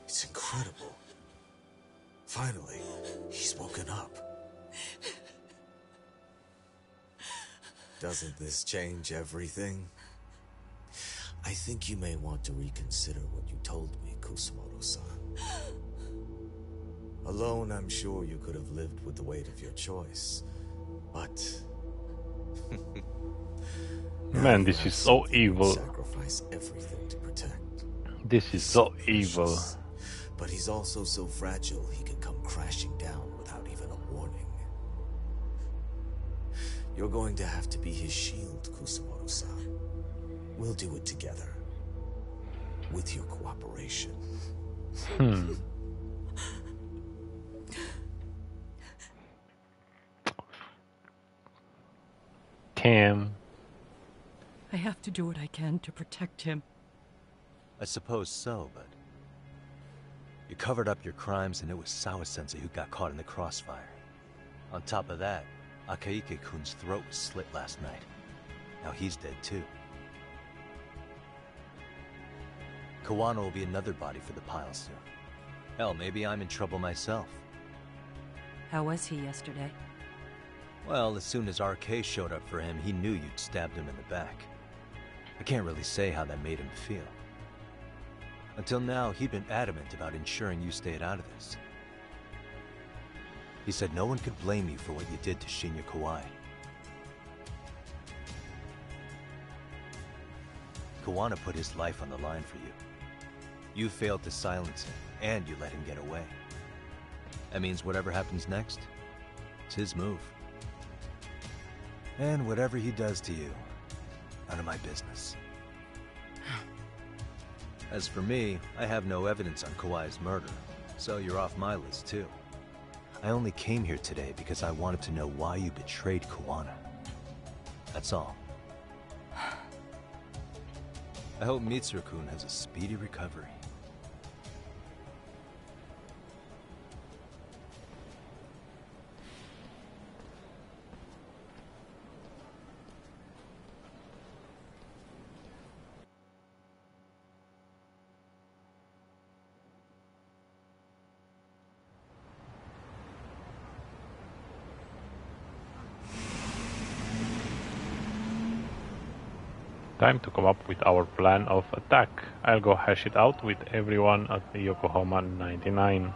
It's incredible. Finally, he's woken up. Doesn't this change everything? I think you may want to reconsider what you told me, Kusumoto-san. Alone, I'm sure you could have lived with the weight of your choice, but... Man, this is so evil. Sacrifice everything to protect. This is so evil. But he's also so fragile, he can come crashing down without even a warning. You're going to have to be his shield, Kusumoto-san. We'll do it together. With your cooperation. Cam. I have to do what I can to protect him. I suppose so, but... You covered up your crimes and it was Sawa-sensei who got caught in the crossfire. On top of that, Akaike-kun's throat was slit last night. Now he's dead too. Kawana will be another body for the pile soon. Hell, maybe I'm in trouble myself. How was he yesterday? Well, as soon as RK showed up for him, he knew you'd stabbed him in the back. I can't really say how that made him feel. Until now, he'd been adamant about ensuring you stayed out of this. He said no one could blame you for what you did to Shinya Kawai. Kawana put his life on the line for you. You failed to silence him, and you let him get away. That means whatever happens next, it's his move. And whatever he does to you, none of my business. As for me, I have no evidence on Kawai's murder, so you're off my list too. I only came here today because I wanted to know why you betrayed Kawana. That's all. I hope Mitsuru-kun has a speedy recovery. Time to come up with our plan of attack. I'll go hash it out with everyone at the Yokohama 99.